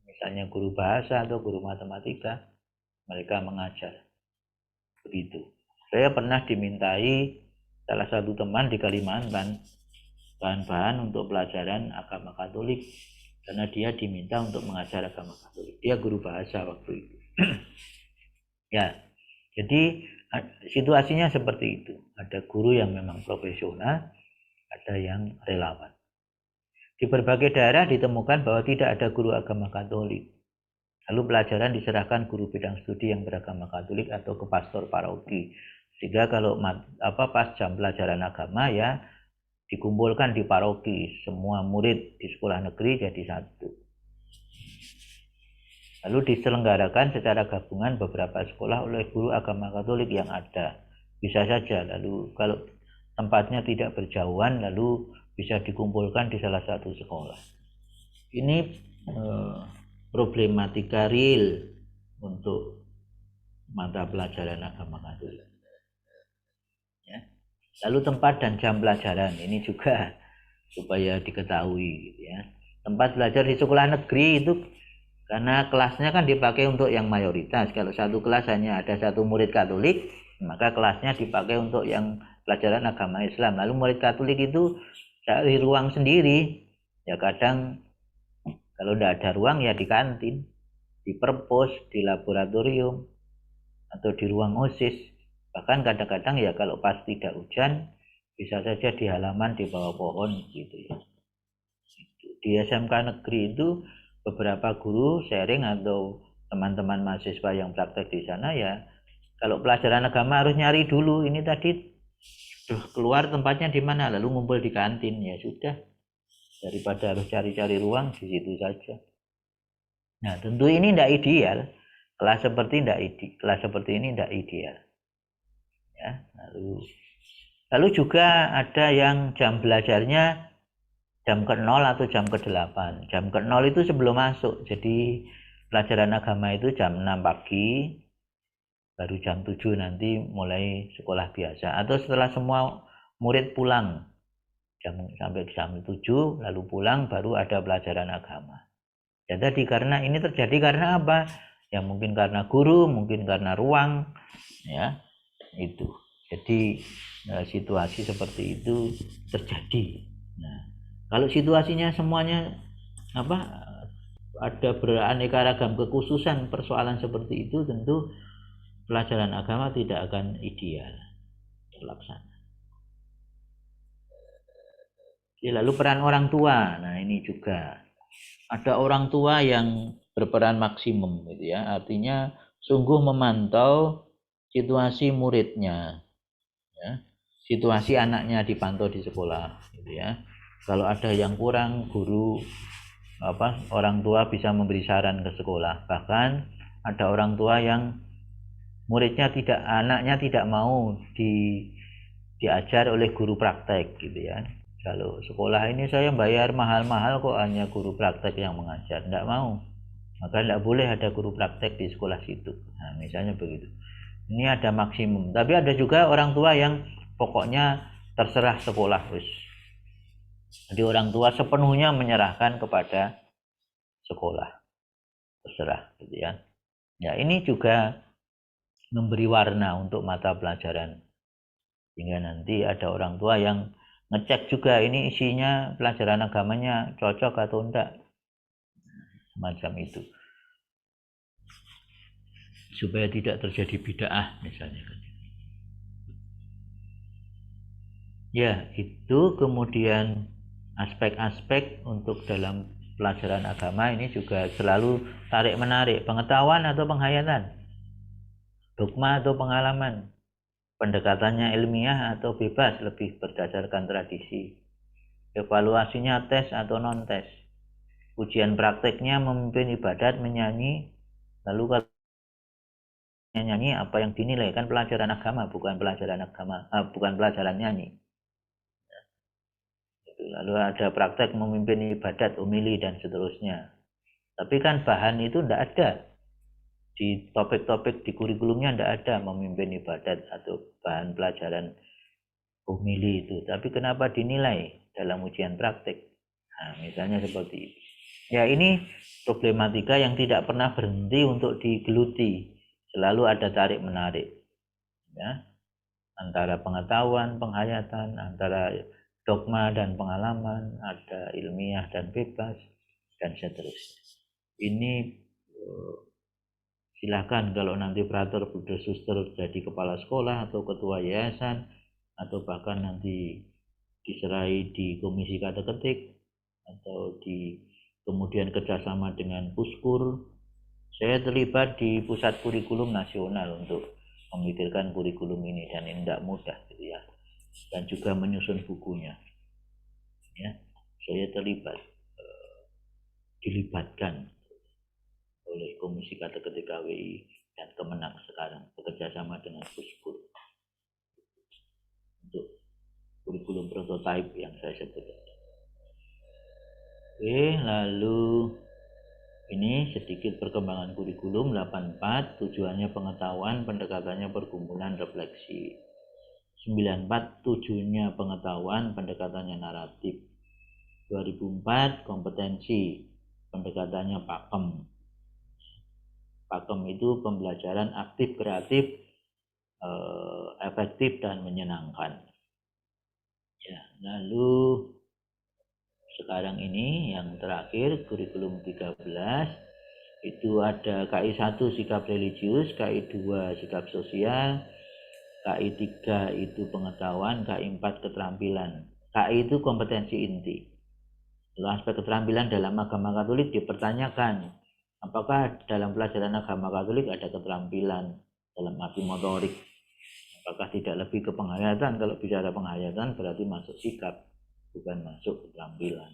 Speaker 1: misalnya guru bahasa atau guru matematika, mereka mengajar. Begitu. Saya pernah dimintai salah satu teman di Kalimantan bahan-bahan untuk pelajaran agama Katolik. Karena dia diminta untuk mengajar agama Katolik. Dia guru bahasa waktu itu. Ya, jadi situasinya seperti itu. Ada guru yang memang profesional, ada yang relawan. Di berbagai daerah ditemukan bahwa tidak ada guru agama Katolik. Lalu pelajaran diserahkan guru bidang studi yang beragama Katolik atau ke pastor paroki. Sehingga kalau pas jam pelajaran agama ya dikumpulkan di paroki, semua murid di sekolah negeri jadi satu. Lalu diselenggarakan secara gabungan beberapa sekolah oleh guru agama Katolik yang ada. Bisa saja, lalu kalau tempatnya tidak berjauhan, lalu bisa dikumpulkan di salah satu sekolah. Ini problematika real untuk mata pelajaran agama Katolik. Ya. Lalu tempat dan jam pelajaran ini juga supaya diketahui gitu ya. Tempat belajar di sekolah negeri itu karena kelasnya kan dipakai untuk yang mayoritas. Kalau satu kelas hanya ada satu murid Katolik, maka kelasnya dipakai untuk yang pelajaran agama Islam. Lalu murid Katolik itu cari ruang sendiri. Ya kadang kalau tidak ada ruang ya di kantin, di perpus, di laboratorium, atau di ruang OSIS. Bahkan kadang-kadang ya kalau pas tidak hujan bisa saja di halaman di bawah pohon gitu ya. Di SMK negeri itu beberapa guru sharing atau teman-teman mahasiswa yang praktek di sana ya, kalau pelajaran agama harus nyari dulu ini tadi keluar tempatnya di mana, lalu ngumpul di kantin, ya sudah, daripada harus cari-cari ruang di situ saja. Nah tentu ini tidak ideal, kelas seperti ini tidak ideal ya. Lalu juga ada yang jam belajarnya jam ke-0 atau jam ke-8. Jam ke-0 itu sebelum masuk. Jadi pelajaran agama itu jam 6 pagi, baru jam 7 nanti mulai sekolah biasa. Atau setelah semua murid pulang, sampai jam 7, lalu pulang baru ada pelajaran agama. Ya tadi karena ini terjadi karena apa? Ya mungkin karena guru, mungkin karena ruang, ya itu. Jadi situasi seperti itu terjadi. Nah, kalau situasinya semuanya ada beraneka ragam kekhususan persoalan seperti itu, tentu pelajaran agama tidak akan ideal terlaksana. Lalu peran orang tua. Nah, ini juga ada orang tua yang berperan maksimum gitu ya. Artinya sungguh memantau situasi muridnya. Ya, situasi anaknya dipantau di sekolah gitu ya. Kalau ada yang kurang, guru orang tua bisa memberi saran ke sekolah. Bahkan ada orang tua yang anaknya tidak mau diajar oleh guru praktek gitu ya. Kalau sekolah ini saya bayar mahal-mahal kok hanya guru praktek yang mengajar, tidak mau, maka tidak boleh ada guru praktek di sekolah situ. Nah misalnya begitu. Ini ada maksimum. Tapi ada juga orang tua yang pokoknya terserah sekolah wis. Jadi orang tua sepenuhnya menyerahkan kepada sekolah, terserah gitu ya. Ya ini juga memberi warna untuk mata pelajaran, sehingga nanti ada orang tua yang ngecek juga ini isinya pelajaran agamanya cocok atau enggak, semacam itu, supaya tidak terjadi bid'ah misalnya. Ya itu kemudian aspek-aspek untuk dalam pelajaran agama ini juga selalu tarik-menarik, pengetahuan atau penghayatan, dogma atau pengalaman, pendekatannya ilmiah atau bebas lebih berdasarkan tradisi, evaluasinya tes atau non-tes, ujian prakteknya memimpin ibadat, menyanyi. Lalu kalau nyanyi apa yang dinilai, kan pelajaran agama bukan pelajaran nyanyi. Lalu ada praktek memimpin ibadat, homili dan seterusnya. Tapi kan bahan itu tidak ada di topik-topik di kurikulumnya, tidak ada memimpin ibadat atau bahan pelajaran homili itu. Tapi kenapa dinilai dalam ujian praktek? Nah, misalnya seperti itu. Ya ini problematika yang tidak pernah berhenti untuk digeluti. Selalu ada tarik menarik, ya, antara pengetahuan, penghayatan, antara dogma dan pengalaman, ada ilmiah dan bebas, dan seterusnya. Ini silakan kalau nanti Prater Buddha Suster jadi kepala sekolah atau ketua yayasan, atau bahkan nanti diserai di komisi kateketik, atau kemudian kerjasama dengan Puskur. Saya terlibat di pusat kurikulum nasional untuk memikirkan kurikulum ini, dan ini tidak mudah gitu ya. Dan juga menyusun bukunya, ya, saya dilibatkan oleh Komisi Kateketik KWI dan Kemenak sekarang bekerja sama dengan Puskur untuk kurikulum prototipe yang saya sebut. Oke, lalu ini sedikit perkembangan kurikulum 84, tujuannya pengetahuan, pendekatannya pergumulan, refleksi. 94 tujuannya pengetahuan, pendekatannya naratif. 2004 kompetensi, pendekatannya pakem. Pakem itu pembelajaran aktif, kreatif, efektif dan menyenangkan. Ya, lalu sekarang ini yang terakhir kurikulum 13 itu ada KI 1 sikap religius, KI 2 sikap sosial, KI 3 itu pengetahuan, KI 4 keterampilan. KI itu kompetensi inti. Lalu aspek keterampilan dalam agama Katolik dipertanyakan, apakah dalam pelajaran agama Katolik ada keterampilan dalam arti motorik? Apakah tidak lebih ke penghayatan? Kalau bicara penghayatan berarti masuk sikap, bukan masuk keterampilan.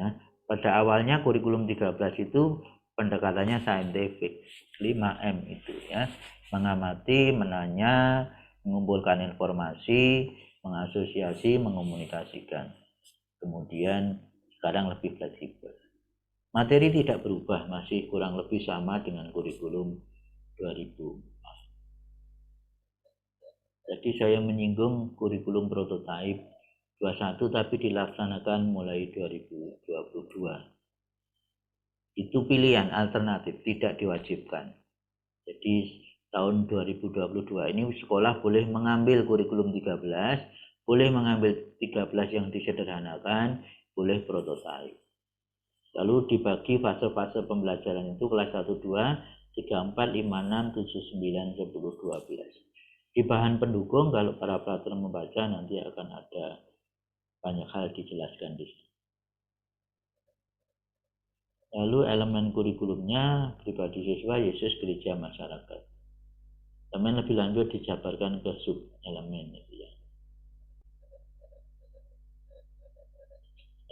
Speaker 1: Ya, pada awalnya kurikulum 13 itu pendekatannya saintifik, 5M itu ya, mengamati, menanya, mengumpulkan informasi, mengasosiasi, mengomunikasikan. Kemudian sekarang lebih fleksibel. Materi tidak berubah, masih kurang lebih sama dengan kurikulum 2000. Jadi saya menyinggung kurikulum prototipe 21 tapi dilaksanakan mulai 2022. Itu pilihan alternatif, tidak diwajibkan. Jadi tahun 2022 ini sekolah boleh mengambil kurikulum 13, boleh mengambil 13 yang disederhanakan, boleh prototipe. Lalu dibagi fase-fase pembelajaran itu kelas 1, 2, 3, 4, 5, 6, 7, 9, 10, 12. Di bahan pendukung kalau para peraturan membaca nanti akan ada banyak hal dijelaskan di sini. Lalu elemen kurikulumnya pribadi siswa, Yesus, gereja, masyarakat. Elemen lebih lanjut dijabarkan ke sub elemen itu ya.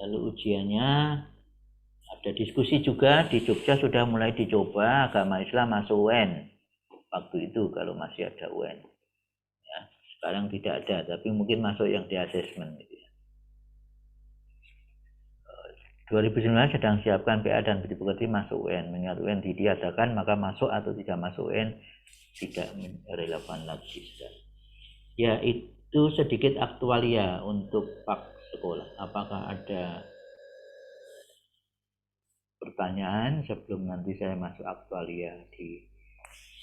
Speaker 1: Lalu ujiannya ada diskusi juga, di Jogja sudah mulai dicoba agama Islam masuk UN. Waktu itu kalau masih ada UN. Ya, sekarang tidak ada, tapi mungkin masuk yang di asesmen gitu ya. 2019 sedang siapkan PA dan budi pekerti masuk UN. Mengingat UN diadakan, maka masuk atau tidak masuk UN tidak relevan lagi. Ya, itu sedikit aktualia untuk Pak Sekolah. Apakah ada pertanyaan sebelum nanti saya masuk aktualia di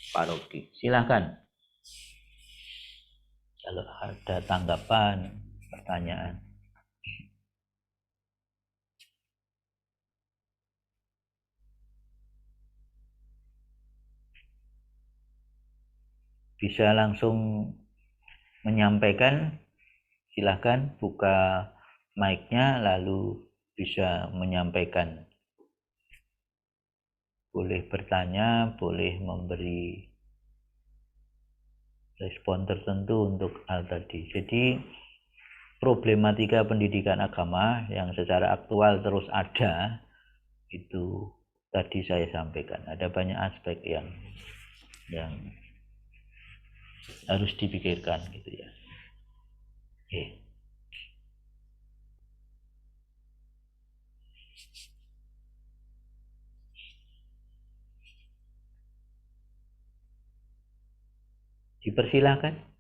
Speaker 1: paroki? Silakan. Kalau ada tanggapan, pertanyaan. Bisa langsung menyampaikan, silahkan buka mic-nya lalu bisa menyampaikan. Boleh bertanya, boleh memberi respon tertentu untuk hal tadi. Jadi problematika pendidikan agama yang secara aktual terus ada, itu tadi saya sampaikan. Ada banyak aspek yang harus dipikirkan gitu ya. Oke. Dipersilakan.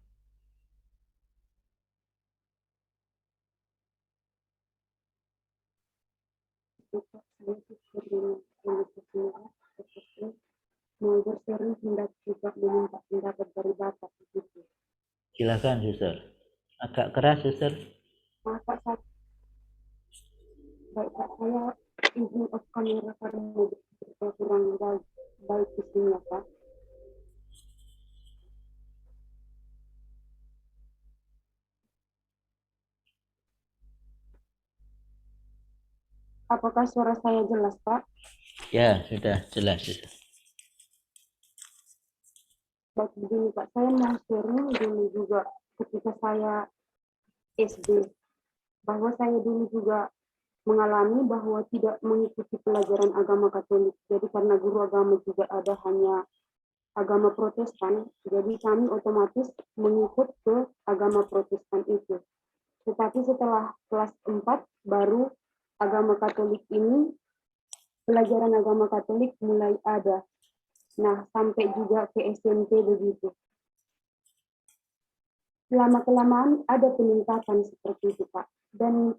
Speaker 4: Mengajar sering hendak juga meminta pendapat dari Bapak begitu.
Speaker 1: Silakan, Suster. Agak keras, Suster.
Speaker 4: Baik, Pak, saya izin off kamera karena kurang baik di sini ya, Pak. Apakah suara saya jelas, Pak?
Speaker 1: Ya, sudah jelas.
Speaker 4: Baik, begini Pak, saya mau sharing dulu juga ketika saya SD, bahwa saya dulu juga mengalami bahwa tidak mengikuti pelajaran agama Katolik. Jadi karena guru agama juga ada hanya agama Protestan, jadi kami otomatis mengikut ke agama Protestan itu. Tetapi setelah kelas 4 baru agama Katolik ini, pelajaran agama Katolik mulai ada. Nah, sampai juga ke SMP begitu. Lama-kelamaan ada peningkatan seperti itu, Pak. Dan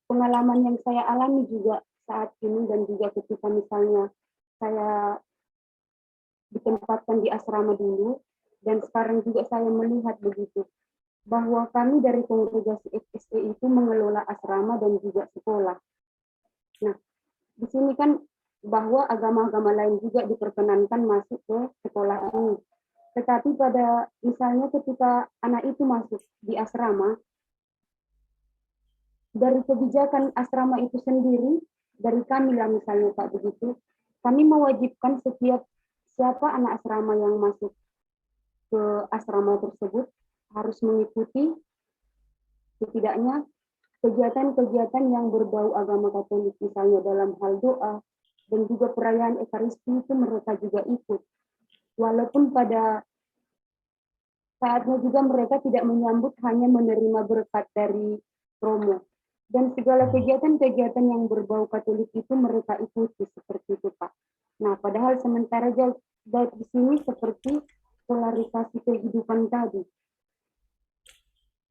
Speaker 4: pengalaman yang saya alami juga saat ini dan juga ketika misalnya saya ditempatkan di asrama dulu, dan sekarang juga saya melihat begitu. bahwa kami dari kongregasi FSE itu mengelola asrama dan juga sekolah. Nah, di sini kan bahwa agama-agama lain juga diperkenankan masuk ke sekolah ini. Tetapi pada misalnya ketika anak itu masuk di asrama, dari kebijakan asrama itu sendiri, dari kami lah misalnya Pak begitu, kami mewajibkan setiap siapa anak asrama yang masuk ke asrama tersebut harus mengikuti setidaknya kegiatan-kegiatan yang berbau agama Katolik, misalnya dalam hal doa dan juga perayaan Ekaristi itu mereka juga ikut. Walaupun pada saatnya juga mereka tidak menyambut, hanya menerima berkat dari Romo. Dan segala kegiatan-kegiatan yang berbau Katolik itu mereka ikuti seperti itu Pak. Nah, padahal sementara di sini seperti polarisasi kehidupan tadi.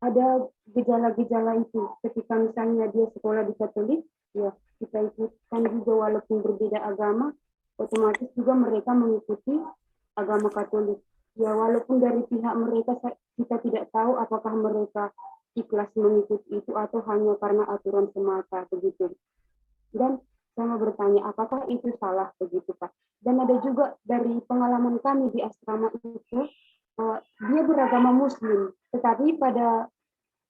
Speaker 4: Ada gejala-gejala itu. Ketika misalnya dia sekolah di Katolik, ya kita ikutkan juga walaupun berbeda agama, otomatis juga mereka mengikuti agama Katolik. Ya walaupun dari pihak mereka kita tidak tahu apakah mereka ikhlas mengikuti itu atau hanya karena aturan semata begitu. Dan saya mau bertanya, apakah itu salah begitu Pak? Dan ada juga dari pengalaman kami di asrama itu, dia beragama Muslim, tetapi pada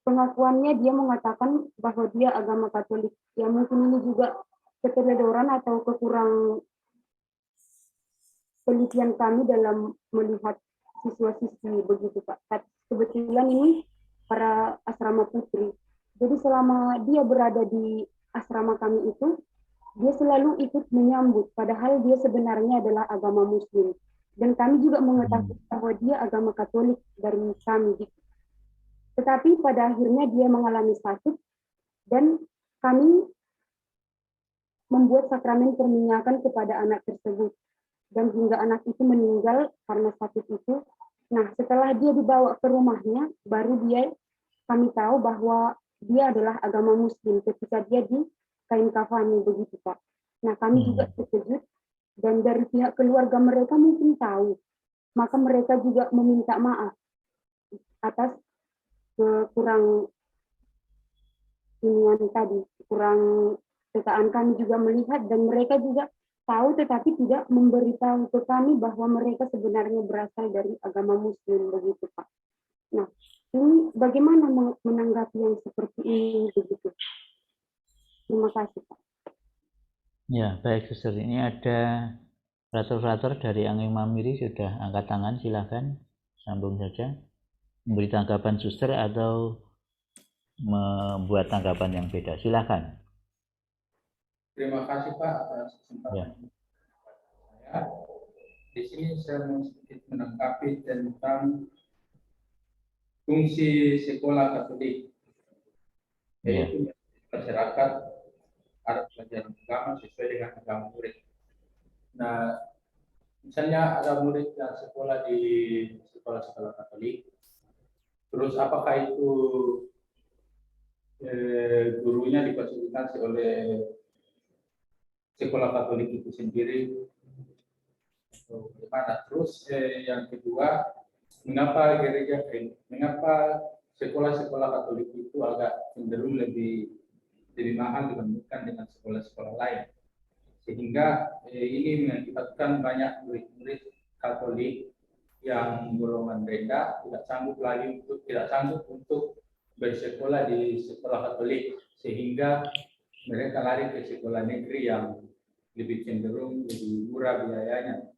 Speaker 4: pengakuannya dia mengatakan bahwa dia agama Katolik. Ya mungkin ini juga keteledoran atau kekurang penelitian kami dalam melihat siswa-siswi begitu Pak. Kebetulan ini para asrama putri. Jadi selama dia berada di asrama kami itu, dia selalu ikut menyambut, padahal dia sebenarnya adalah agama Muslim. Dan kami juga mengetahui bahwa dia agama Katolik dari kami. Tetapi pada akhirnya dia mengalami sakit dan kami membuat sakramen perminyakan kepada anak tersebut. Dan hingga anak itu meninggal karena sakit itu. Nah, setelah dia dibawa ke rumahnya, baru kami tahu bahwa dia adalah agama Muslim ketika dia di kain kafani begitu Pak. Nah, kami juga terkejut dan dari pihak keluarga mereka mungkin tahu, maka mereka juga meminta maaf atas kurang inian tadi, kurang ketaan kami juga melihat dan mereka juga tahu tetapi tidak memberitahu ke kami bahwa mereka sebenarnya berasal dari agama Muslim begitu Pak. Nah, ini bagaimana menanggapi yang seperti ini begitu? Terima kasih Pak.
Speaker 1: Ya, baik Suster. Ini ada relator dari Angin Mamiri sudah angkat tangan, silahkan sambung saja. Memberi tanggapan Suster atau membuat tanggapan yang beda, silahkan.
Speaker 3: Terima kasih Pak atas
Speaker 1: Ya.
Speaker 3: kesempatan saya. Di sini saya mau sedikit menanggapi tentang fungsi sekolah Katolik, yaitu masyarakat ada pelajaran agama sesuai dengan agama murid. Nah, misalnya ada murid yang sekolah di sekolah-sekolah Katolik, terus apakah itu gurunya difasilitasi oleh sekolah Katolik itu sendiri? Bagaimana? Terus yang kedua, mengapa sekolah-sekolah Katolik itu agak cenderung lebih mahal dibandingkan dengan sekolah-sekolah lain, sehingga ini mengakibatkan banyak murid-murid Katolik yang golongan rendah tidak sanggup untuk bersekolah di sekolah Katolik, sehingga mereka lari ke sekolah negeri yang lebih cenderung lebih murah biayanya.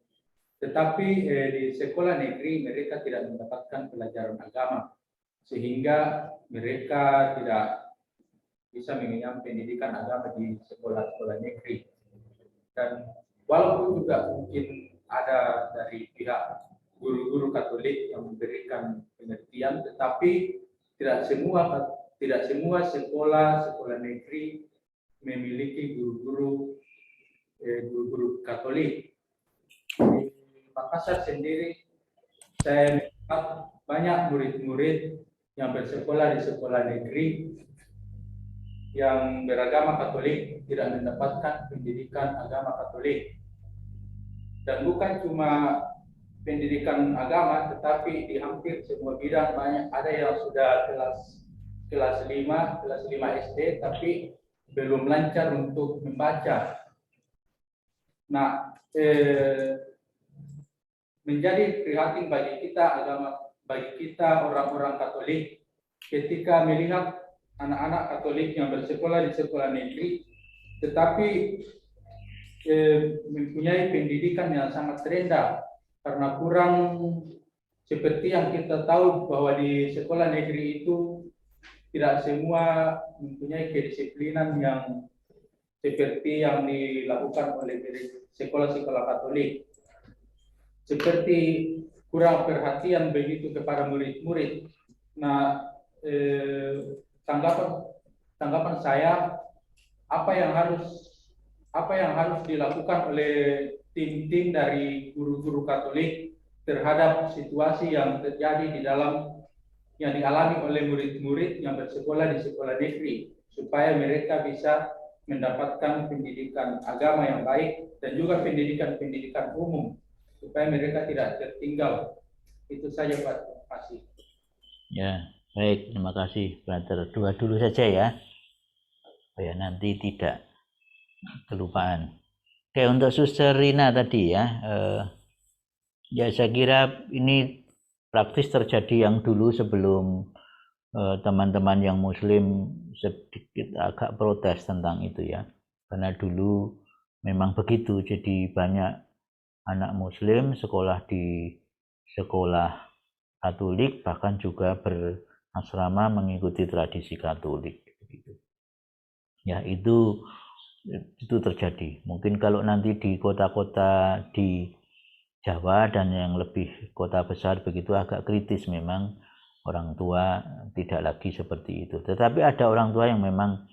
Speaker 3: Tetapi di sekolah negeri mereka tidak mendapatkan pelajaran agama, sehingga mereka tidak bisa mengenyam pendidikan agama di sekolah-sekolah negeri. Dan walaupun juga mungkin ada dari pihak guru-guru Katolik yang memberikan pengertian, tetapi tidak semua sekolah negeri memiliki guru-guru Katolik. Di Makassar sendiri saya melihat banyak murid-murid yang bersekolah di sekolah negeri yang beragama Katolik tidak mendapatkan pendidikan agama Katolik. Dan bukan cuma pendidikan agama, tetapi di hampir semua bidang banyak ada yang sudah kelas 5 SD, tapi belum lancar untuk membaca. Nah, menjadi prihatin bagi kita orang-orang Katolik ketika melihat anak-anak Katolik yang bersekolah di sekolah negeri, tetapi mempunyai pendidikan yang sangat rendah karena kurang, seperti yang kita tahu bahwa di sekolah negeri itu tidak semua mempunyai kedisiplinan yang seperti yang dilakukan oleh sekolah-sekolah Katolik, seperti kurang perhatian begitu kepada murid-murid. Nah, tanggapan saya, apa yang harus dilakukan oleh tim-tim dari guru-guru Katolik terhadap situasi yang terjadi yang dialami oleh murid-murid yang bersekolah di sekolah negeri, supaya mereka bisa mendapatkan pendidikan agama yang baik dan juga pendidikan umum, supaya mereka tidak tertinggal. Itu saja, Pak. Terima kasih.
Speaker 1: Ya, baik, terima kasih, Brother. Dua dulu saja ya, supaya nanti tidak kelupaan. Oke, untuk Suster Rina tadi ya, ya saya kira ini praktis terjadi yang dulu sebelum teman-teman yang Muslim sedikit agak protes tentang itu ya, karena dulu memang begitu. Jadi banyak anak Muslim sekolah di sekolah Katolik, bahkan juga berasrama mengikuti tradisi Katolik. Ya, itu terjadi. Mungkin kalau nanti di kota-kota di Jawa dan yang lebih kota besar begitu agak kritis, memang orang tua tidak lagi seperti itu. Tetapi ada orang tua yang memang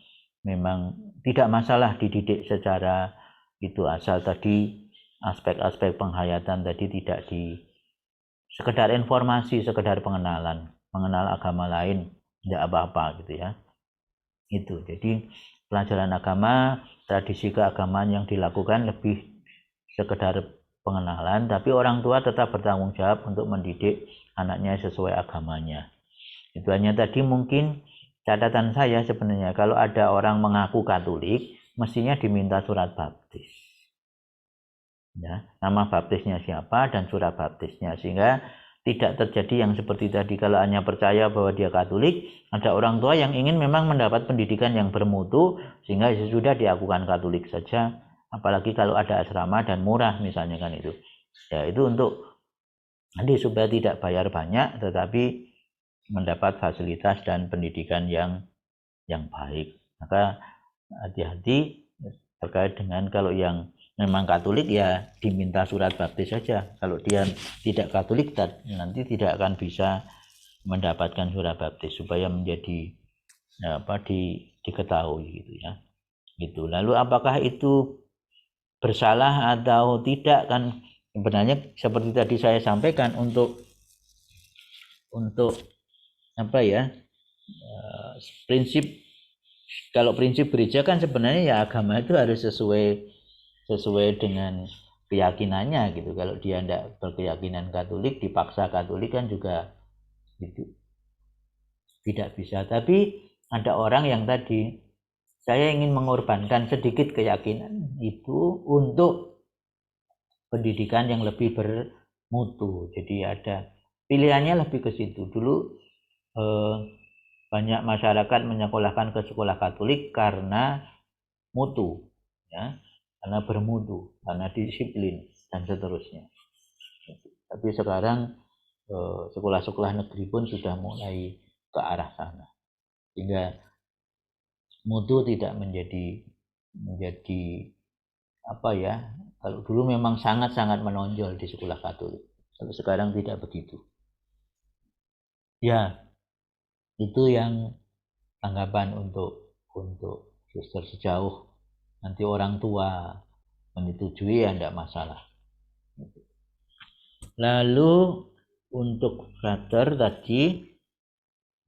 Speaker 1: tidak masalah dididik secara itu, asal tadi aspek-aspek penghayatan tadi tidak sekedar informasi, sekedar mengenal agama lain, tidak apa-apa gitu ya. Itu. Jadi pelajaran agama, tradisi keagamaan yang dilakukan lebih sekedar pengenalan, tapi orang tua tetap bertanggung jawab untuk mendidik anaknya sesuai agamanya. Itu hanya tadi mungkin catatan saya sebenarnya, kalau ada orang mengaku Katolik, mestinya diminta surat baptis. Ya, nama baptisnya siapa dan surat baptisnya, sehingga tidak terjadi yang seperti tadi, kalau hanya percaya bahwa dia Katolik, ada orang tua yang ingin memang mendapat pendidikan yang bermutu, sehingga sudah diakukan Katolik saja, apalagi kalau ada asrama dan murah misalnya kan itu. Ya, itu untuk nanti supaya tidak bayar banyak tetapi mendapat fasilitas dan pendidikan yang baik. Maka hati-hati terkait dengan kalau yang memang Katolik ya diminta surat baptis saja. Kalau dia tidak Katolik nanti tidak akan bisa mendapatkan surat baptis, supaya menjadi diketahui gitu ya. Gitu. Lalu apakah itu bersalah atau tidak, kan sebenarnya seperti tadi saya sampaikan, untuk apa ya, prinsip, kalau prinsip gereja kan sebenarnya ya agama itu harus sesuai dengan keyakinannya gitu. Kalau dia tidak berkeyakinan Katolik, dipaksa Katolik kan juga gitu, tidak bisa. Tapi ada orang yang tadi, saya ingin mengorbankan sedikit keyakinan itu untuk pendidikan yang lebih bermutu. Jadi ada pilihannya lebih ke situ. Dulu banyak masyarakat menyekolahkan ke sekolah Katolik karena mutu, ya, karena bermutu, karena disiplin dan seterusnya. Tapi sekarang sekolah-sekolah negeri pun sudah mulai ke arah sana, sehingga mutu tidak menjadi apa ya, kalau dulu memang sangat-sangat menonjol di sekolah Katolik, tapi sekarang tidak begitu. Ya, itu yang tanggapan untuk suster. Sejauh nanti orang tua menyetujui ya tidak masalah. Lalu untuk brother tadi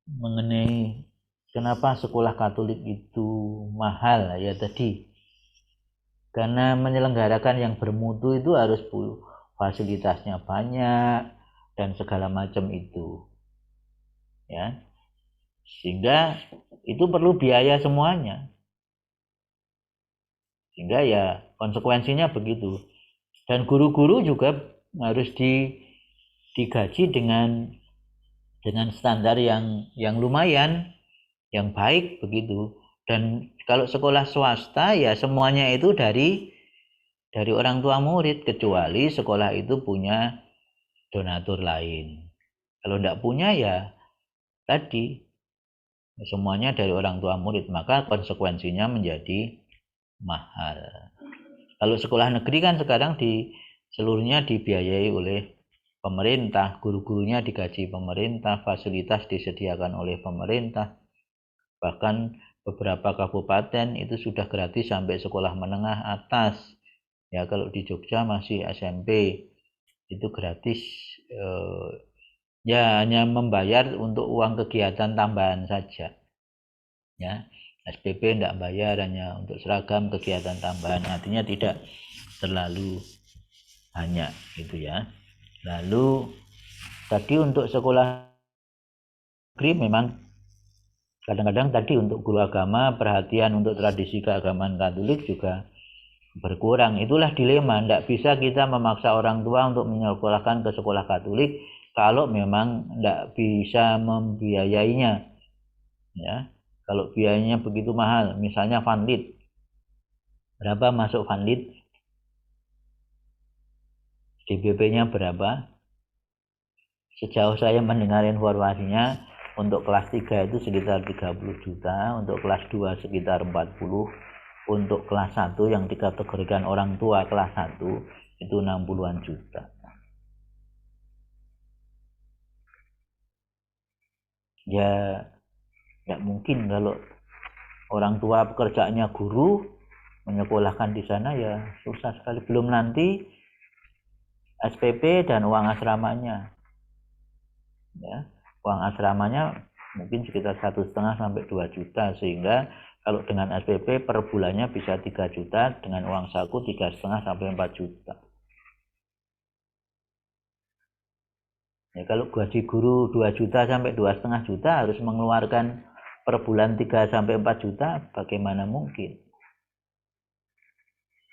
Speaker 1: mengenai kenapa sekolah Katolik itu mahal, ya tadi karena menyelenggarakan yang bermutu itu harus fasilitasnya banyak dan segala macam itu, ya, sehingga itu perlu biaya semuanya, sehingga ya konsekuensinya begitu. Dan guru-guru juga harus digaji dengan standar yang lumayan, yang baik begitu. Dan kalau sekolah swasta ya semuanya itu dari orang tua murid, kecuali sekolah itu punya donatur lain. Kalau tidak punya ya tadi semuanya dari orang tua murid, maka konsekuensinya menjadi mahal. Kalau sekolah negeri kan sekarang seluruhnya dibiayai oleh pemerintah, guru-gurunya digaji pemerintah, fasilitas disediakan oleh pemerintah. Bahkan beberapa kabupaten itu sudah gratis sampai sekolah menengah atas. Ya, kalau di Jogja masih SMP itu gratis. Ya hanya membayar untuk uang kegiatan tambahan saja. Ya, SPP tidak bayar, hanya untuk seragam kegiatan tambahan, artinya tidak terlalu banyak gitu ya. Lalu tadi untuk sekolah negeri memang kadang-kadang tadi untuk guru agama perhatian untuk tradisi keagamaan Katolik juga berkurang. Itulah dilema, tidak bisa kita memaksa orang tua untuk menyekolahkan ke sekolah Katolik kalau memang tidak bisa membiayainya, ya. Kalau biayanya begitu mahal, misalnya Vanlit, berapa masuk Vanlit? DBP-nya berapa? Sejauh saya mendengar informasinya, untuk kelas 3 itu sekitar 30 juta, untuk kelas 2 sekitar 40, untuk kelas 1 yang dikategorikan orang tua kelas 1 itu 60-an juta. Ya tidak mungkin kalau orang tua pekerjaannya guru menyekolahkan di sana, ya susah sekali. Belum nanti SPP dan uang asramanya, ya, uang asramanya mungkin sekitar 1,5 sampai 2 juta, sehingga kalau dengan SPP per bulannya bisa 3 juta, dengan uang saku 3,5 sampai 4 juta. Ya, kalau gaji guru 2 juta sampai 2,5 juta harus mengeluarkan per bulan 3 sampai 4 juta, bagaimana mungkin?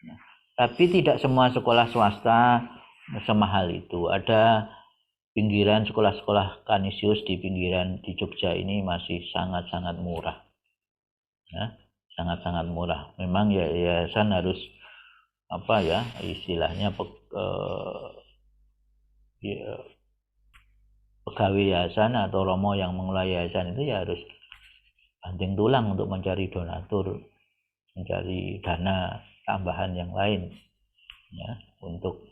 Speaker 1: Nah, tapi tidak semua sekolah swasta semahal itu. Ada pinggiran sekolah-sekolah Kanisius di pinggiran di Jogja ini masih sangat-sangat murah. Ya, sangat-sangat murah. Memang ya yayasan harus apa ya istilahnya pegawai yayasan atau romo yang mengelola yayasan itu ya harus banting tulang untuk mencari donatur, mencari dana tambahan yang lain, ya, untuk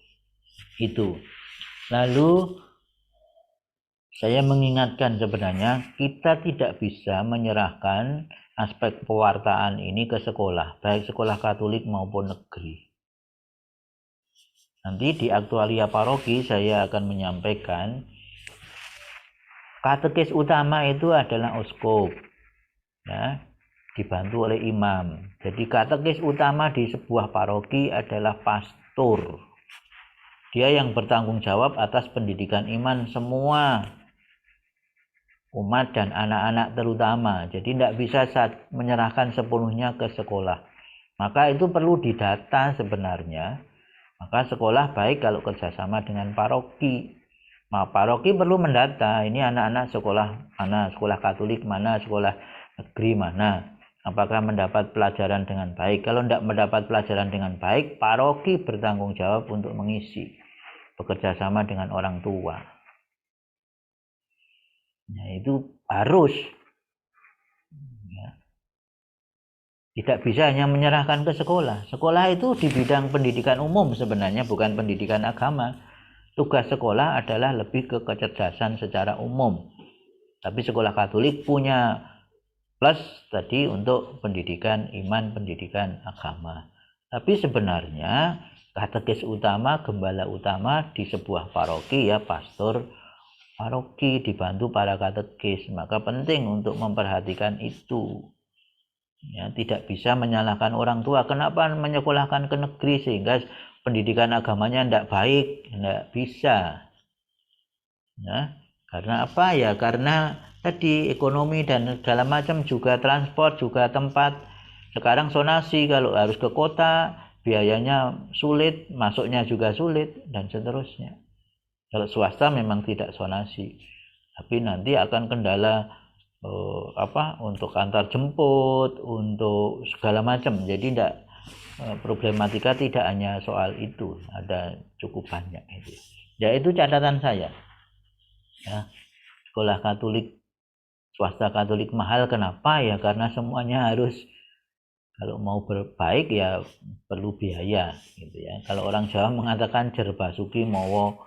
Speaker 1: itu. Lalu saya mengingatkan, sebenarnya kita tidak bisa menyerahkan aspek pewartaan ini ke sekolah, baik sekolah Katolik maupun negeri. Nanti di aktualia paroki saya akan menyampaikan katekis utama itu adalah uskup, ya, dibantu oleh imam. Jadi katekis utama di sebuah paroki adalah pastor. Dia yang bertanggung jawab atas pendidikan iman semua umat dan anak-anak terutama. Jadi tidak bisa menyerahkan sepenuhnya ke sekolah. Maka itu perlu didata sebenarnya. Maka sekolah baik kalau kerjasama dengan paroki. Nah, paroki perlu mendata, ini anak-anak sekolah mana, sekolah Katolik mana, sekolah negeri mana, apakah mendapat pelajaran dengan baik. Kalau tidak mendapat pelajaran dengan baik, paroki bertanggung jawab untuk mengisi, bekerja sama dengan orang tua. Nah, itu harus, ya. Tidak bisa hanya menyerahkan ke sekolah. Sekolah itu di bidang pendidikan umum sebenarnya, bukan pendidikan agama. Tugas sekolah adalah lebih ke kecerdasan secara umum. Tapi sekolah Katolik punya plus tadi untuk pendidikan iman, pendidikan agama. Tapi sebenarnya katekis utama, gembala utama di sebuah paroki ya pastor paroki dibantu para katekis. Maka penting untuk memperhatikan itu. Ya, tidak bisa menyalahkan orang tua. Kenapa menyekolahkan ke negeri sehingga pendidikan agamanya tidak baik, tidak bisa. Ya, karena apa ya? Karena tadi ekonomi dan segala macam, juga transport, juga tempat. Sekarang zonasi, kalau harus ke kota biayanya sulit, masuknya juga sulit, dan seterusnya. Kalau swasta memang tidak zonasi, tapi nanti akan kendala untuk antar jemput, untuk segala macam. Jadi problematika tidak hanya soal itu, ada cukup banyak itu. Ya, itu catatan saya. Ya, sekolah Katolik, swasta Katolik mahal, kenapa ya? Karena semuanya harus, kalau mau berbaik ya perlu biaya gitu ya. Kalau orang Jawa mengatakan jer basuki mawa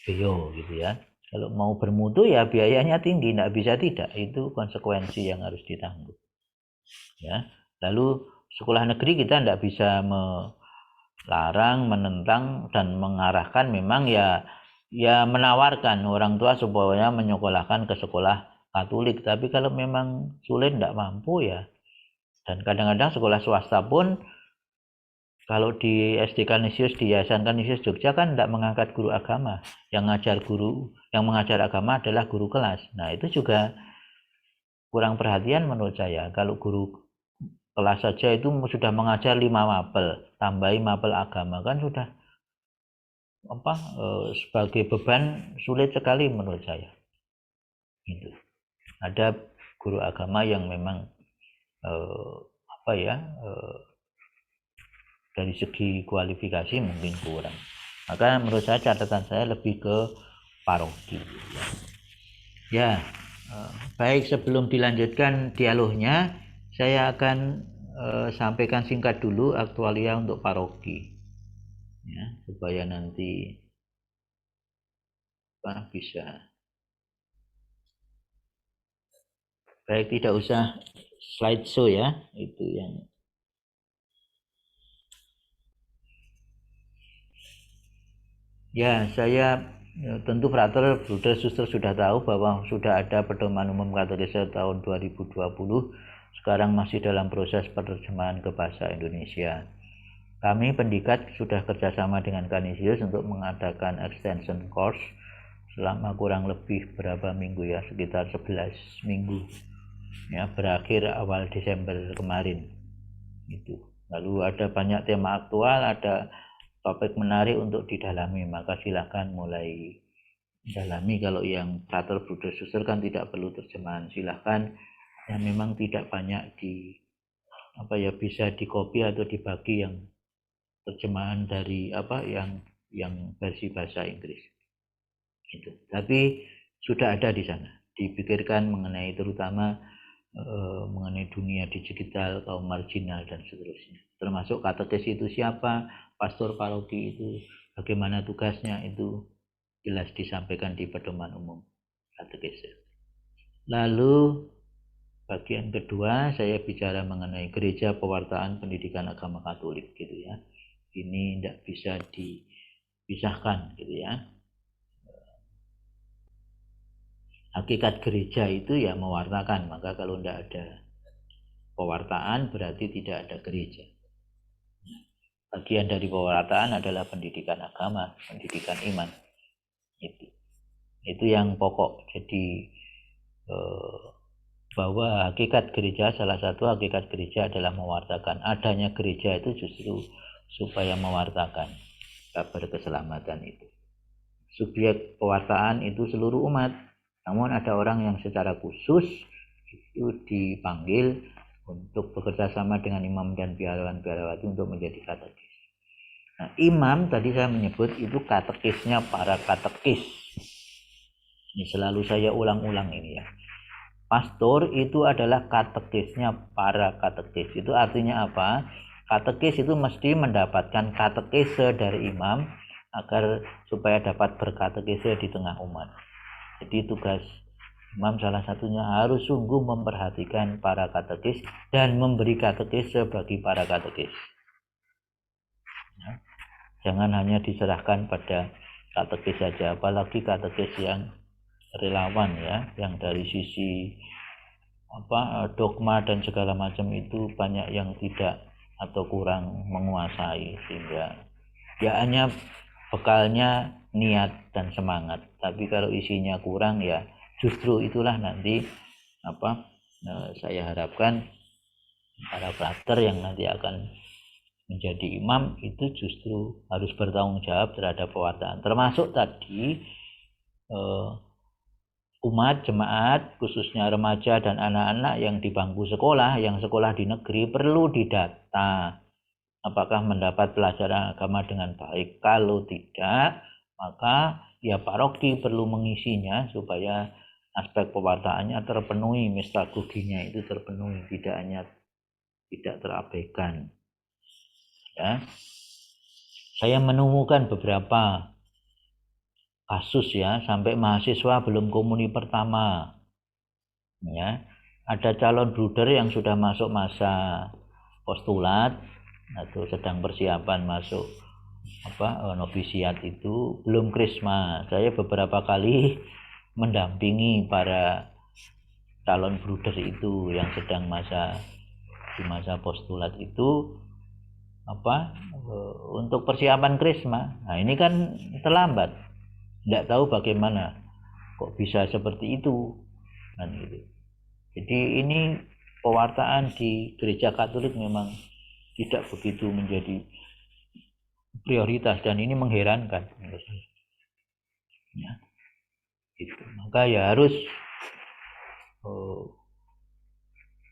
Speaker 1: beyo gitu ya. Kalau mau bermutu ya biayanya tinggi, tidak bisa tidak, itu konsekuensi yang harus ditanggung. Ya, lalu sekolah negeri kita tidak bisa melarang, menentang, dan mengarahkan. Memang ya menawarkan orang tua supaya menyekolahkan ke sekolah Katolik, tapi kalau memang sulit, tidak mampu ya. Dan kadang-kadang sekolah swasta pun, kalau di SD Kanisius, di Yayasan Kanisius Jogja kan tidak mengangkat guru agama. Yang mengajar agama adalah guru kelas. Nah, itu juga kurang perhatian menurut saya. Kalau guru kelas saja itu sudah mengajar 5 mapel, tambahi mapel agama, kan sudah sebagai beban sulit sekali menurut saya. Gitu. Ada guru agama yang memang dari segi kualifikasi mungkin kurang. Maka menurut saya catatan saya lebih ke paroki. Ya, baik, sebelum dilanjutkan dialognya, saya akan sampaikan singkat dulu aktualia untuk paroki, ya, supaya nanti bisa. Baik, tidak usah slideshow ya, itu yang. Ya, saya tentu Frater, Bruder, Suster sudah tahu bahwa sudah ada Pedoman Umum Katolik tahun 2020. Sekarang masih dalam proses penerjemahan ke bahasa Indonesia. Kami pendikat sudah kerjasama dengan Kanisius untuk mengadakan extension course selama kurang lebih berapa minggu ya, sekitar 11 minggu. Ya, berakhir awal Desember kemarin. Itu. Lalu ada banyak tema aktual, ada topik menarik untuk didalami, maka silakan mulai dalami. Kalau yang Frater, Bruder, Suster kan tidak perlu terjemahan, silakan. Yang memang tidak banyak bisa dikopi atau dibagi yang terjemahan dari yang versi bahasa Inggris. Gitu. Tapi sudah ada di sana, dipikirkan mengenai terutama mengenai dunia digital, kaum marginal, dan seterusnya. Termasuk katekis itu siapa, pastor paroki itu bagaimana tugasnya, itu jelas disampaikan di Pedoman Umum Katekis. Lalu bagian kedua saya bicara mengenai gereja pewartaan pendidikan agama Katolik gitu ya. Ini tidak bisa dipisahkan gitu ya. Hakikat gereja itu ya mewartakan, maka kalau tidak ada pewartaan berarti tidak ada gereja. Bagian dari pewartaan adalah pendidikan agama, pendidikan iman. Itu yang pokok. Jadi bahwa hakikat gereja, salah satu hakikat gereja adalah mewartakan. Adanya gereja itu justru supaya mewartakan kabar keselamatan itu. Subjek pewartaan itu seluruh umat. Namun ada orang yang secara khusus itu dipanggil untuk bekerja sama dengan imam dan biarawan-biarawati untuk menjadi katekis. Nah, imam tadi saya menyebut itu katekisnya para katekis. Ini selalu saya ulang-ulang ini ya. Pastor itu adalah katekisnya para katekis. Itu artinya apa? Katekis itu mesti mendapatkan katekese dari imam agar supaya dapat berkatekese di tengah umat. Jadi tugas imam salah satunya harus sungguh memperhatikan para katekis dan memberi katekese bagi para katekis. Ya. Jangan hanya diserahkan pada katekis saja, apalagi katekis yang relawan ya, yang dari sisi dogma dan segala macam itu banyak yang tidak atau kurang menguasai, sehingga Ya hanya bekalnya niat dan semangat. Tapi kalau isinya kurang ya justru itulah nanti saya harapkan para prakter yang nanti akan menjadi imam itu justru harus bertanggung jawab terhadap pewartaan. Termasuk tadi umat, jemaat, khususnya remaja dan anak-anak yang di bangku sekolah, yang sekolah di negeri perlu didata. Apakah mendapat pelajaran agama dengan baik? Kalau tidak, maka ya paroki perlu mengisinya supaya aspek pewartaannya terpenuhi, mistagoginya itu terpenuhi, tidak terabaikan. Ya. Saya menemukan beberapa kasus ya, sampai mahasiswa belum komuni pertama. Ya. Ada calon bruder yang sudah masuk masa postulat atau sedang persiapan masuk novisiat itu belum krisma. Saya beberapa kali mendampingi para calon bruder itu yang sedang di masa postulat itu untuk persiapan krisma. Nah, ini kan terlambat. Tidak tahu bagaimana kok bisa seperti itu kan gitu. Jadi ini pewartaan di gereja Katolik memang tidak begitu menjadi prioritas dan ini mengherankan menurut saya. Ya, gitu. Maka ya harus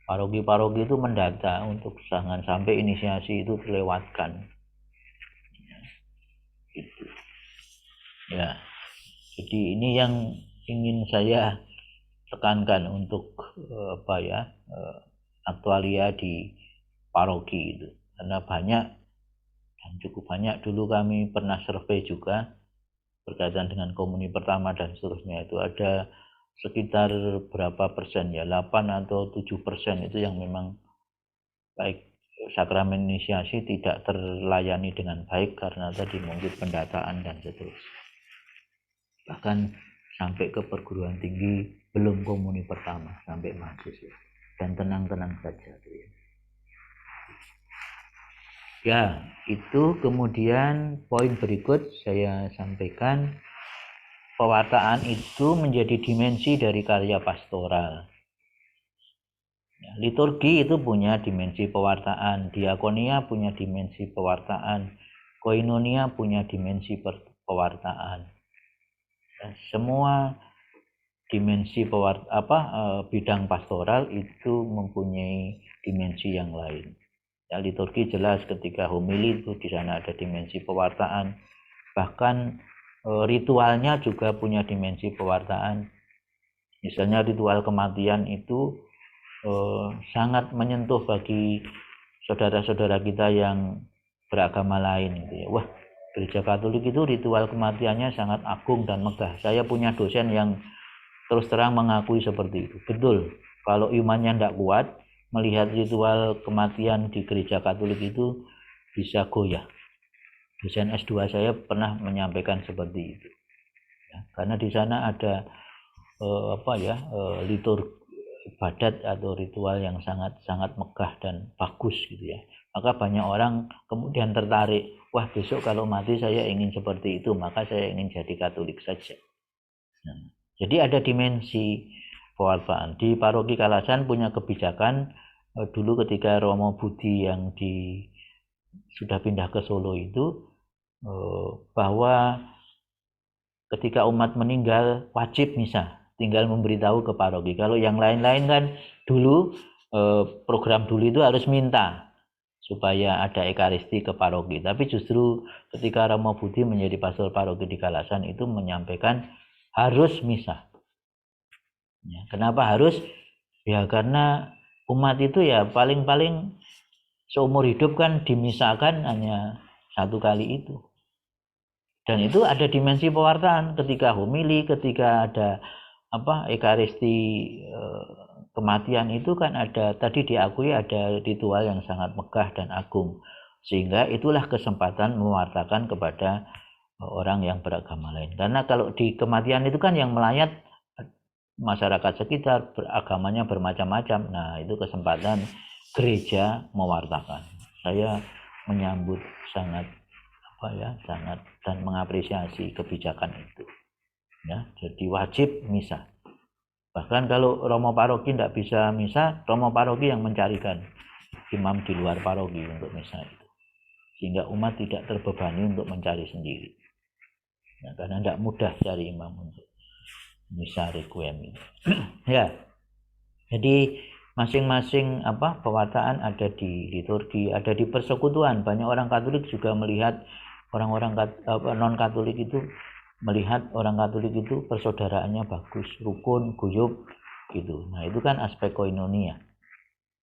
Speaker 1: paroki-paroki itu mendata untuk jangan sampai inisiasi itu terlewatkan. Ya, gitu. Ya, jadi ini yang ingin saya tekankan untuk aktualia di paroki itu, karena banyak dan cukup banyak. Dulu kami pernah survei juga berkaitan dengan komuni pertama dan seterusnya, itu ada sekitar berapa persen ya, 8 atau 7% itu yang memang baik sakramen inisiasi tidak terlayani dengan baik karena tadi mungkin pendataan dan seterusnya. Bahkan sampai ke perguruan tinggi belum komuni pertama, sampai mahasiswa, dan tenang-tenang saja. Ya, itu kemudian poin berikut saya sampaikan, pewartaan itu menjadi dimensi dari karya pastoral. Ya, liturgi itu punya dimensi pewartaan, diakonia punya dimensi pewartaan, koinonia punya dimensi pewartaan. Ya, semua dimensi bidang pastoral itu mempunyai dimensi yang lain. Ya, liturgi jelas ketika homili itu di sana ada dimensi pewartaan. Bahkan ritualnya juga punya dimensi pewartaan. Misalnya ritual kematian itu sangat menyentuh bagi saudara-saudara kita yang beragama lain gitu ya. Wah, gereja Katolik itu ritual kematiannya sangat agung dan megah. Saya punya dosen yang terus terang mengakui seperti itu. Betul, kalau imannya tidak kuat, melihat ritual kematian di gereja Katolik itu bisa goyah. Dosen S2 saya pernah menyampaikan seperti itu. Ya, karena di sana ada liturgi ibadat atau ritual yang sangat megah dan bagus gitu ya. Maka banyak orang kemudian tertarik, wah besok kalau mati saya ingin seperti itu, maka saya ingin jadi Katolik saja. Nah, jadi ada dimensi pewartaan. Di Paroki Kalasan punya kebijakan dulu ketika Romo Budi yang sudah pindah ke Solo itu, bahwa ketika umat meninggal wajib misa, tinggal memberitahu ke paroki. Kalau yang lain-lain kan dulu program dulu itu harus minta supaya ada ekaristi ke paroki. Tapi justru ketika Romo Budi menjadi pastor paroki di Kalasan itu menyampaikan harus misa. Ya, kenapa harus? Ya karena umat itu ya paling-paling seumur hidup kan dimisakan hanya satu kali itu. Dan itu ada dimensi pewartaan ketika homili, ketika ada ekaristi kematian itu kan ada, tadi diakui ada ritual yang sangat megah dan agung. Sehingga itulah kesempatan mewartakan kepada orang yang beragama lain. Karena kalau di kematian itu kan yang melayat masyarakat sekitar, agamanya bermacam-macam. Nah, itu kesempatan gereja mewartakan. Saya menyambut sangat apa ya, sangat dan mengapresiasi kebijakan itu. Ya, jadi wajib misa. Bahkan kalau romo paroki tidak bisa misa, romo paroki yang mencarikan imam di luar paroki untuk misa itu, sehingga umat tidak terbebani untuk mencari sendiri. Ya, karena tidak mudah cari imam untuk misa requiem ini. Ya, jadi masing-masing pewartaan ada di liturgi, ada di persekutuan. Banyak orang Katolik juga melihat orang-orang non Katolik itu melihat orang Katolik itu persaudaraannya bagus, rukun, guyup gitu. Nah, itu kan aspek koinonia.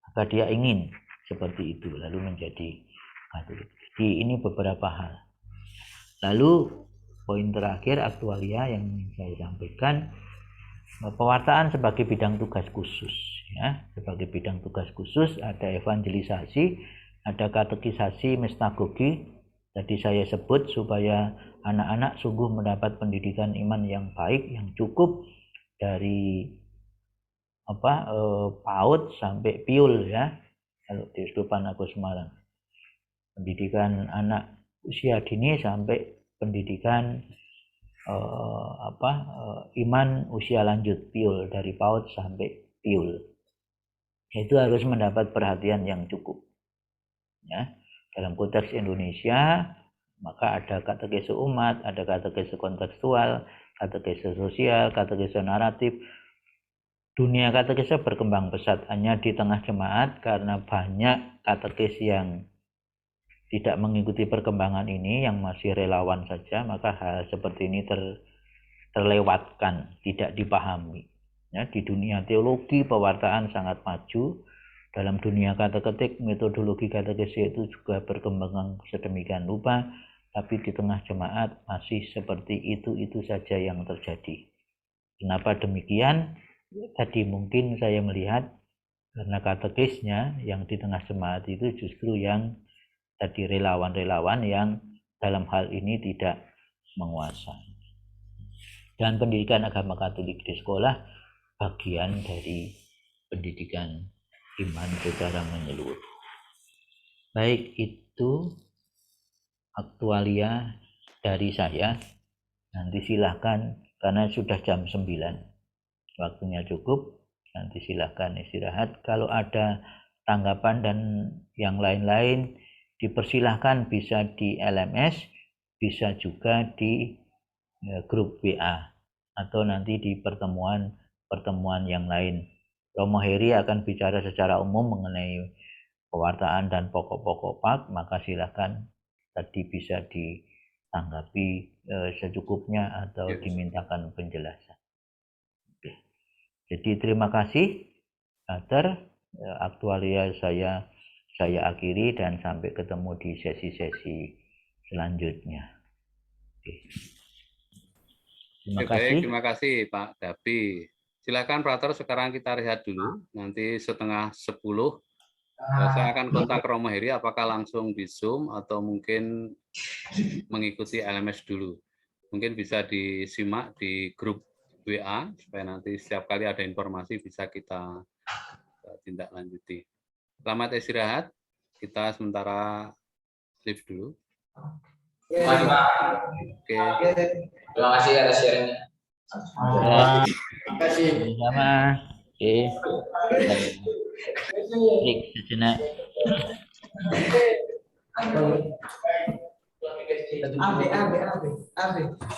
Speaker 1: Maka dia ingin seperti itu lalu menjadi Katolik. Jadi ini beberapa hal. Lalu poin terakhir aktualia yang ingin saya sampaikan, pewartaan sebagai bidang tugas khusus ya. Sebagai bidang tugas khusus ada evangelisasi, ada katekisasi, mestagogi. Tadi saya sebut supaya anak-anak sungguh mendapat pendidikan iman yang baik, yang cukup dari PAUD sampai PIUL ya. Kalau di Uskupan Agung Semarang. Pendidikan anak usia dini sampai pendidikan iman usia lanjut PIUL, dari PAUD sampai PIUL. Itu harus mendapat perhatian yang cukup. Ya. Dalam konteks Indonesia, maka ada katekese umat, ada katekese kontekstual, katekese sosial, katekese naratif. Dunia katekese berkembang pesat hanya di tengah jemaat karena banyak katekes yang tidak mengikuti perkembangan ini, yang masih relawan saja, maka hal seperti ini terlewatkan, tidak dipahami. Ya, di dunia teologi pewartaan sangat maju. Dalam dunia kateketik, metodologi katekesi itu juga berkembang sedemikian rupa, tapi di tengah jemaat masih seperti itu saja yang terjadi. Kenapa demikian? Tadi mungkin saya melihat karena katekisnya yang di tengah jemaat itu justru yang tadi relawan-relawan yang dalam hal ini tidak menguasai. Dan pendidikan agama Katolik di sekolah bagian dari pendidikan iman secara menyeluruh. Baik, itu aktualia dari saya. Nanti silahkan, karena sudah jam 9 waktunya cukup, nanti silahkan istirahat. Kalau ada tanggapan dan yang lain-lain dipersilahkan, bisa di LMS, bisa juga di grup WA, atau nanti di pertemuan yang lain. Romo Heri akan bicara secara umum mengenai pewartaan dan pokok-pokok PAK, maka silakan tadi bisa ditanggapi secukupnya atau dimintakan penjelasan. Oke. Jadi terima kasih, Pater. Aktualia saya akhiri dan sampai ketemu di sesi-sesi selanjutnya. Oke.
Speaker 2: Terima kasih. Terima kasih Pak Dapi. Silakan Prater, sekarang kita rehat dulu. Nanti setengah 10 saya akan kontak Romo Heri apakah langsung di Zoom atau mungkin mengikuti LMS dulu. Mungkin bisa disimak di grup WA supaya nanti setiap kali ada informasi bisa kita tindak lanjuti. Selamat istirahat. Kita sementara live dulu. Oke.
Speaker 5: Terima kasih atas sharingnya.
Speaker 1: Terima kasih. Sama. Oke. Klik sejenak.
Speaker 5: Abi.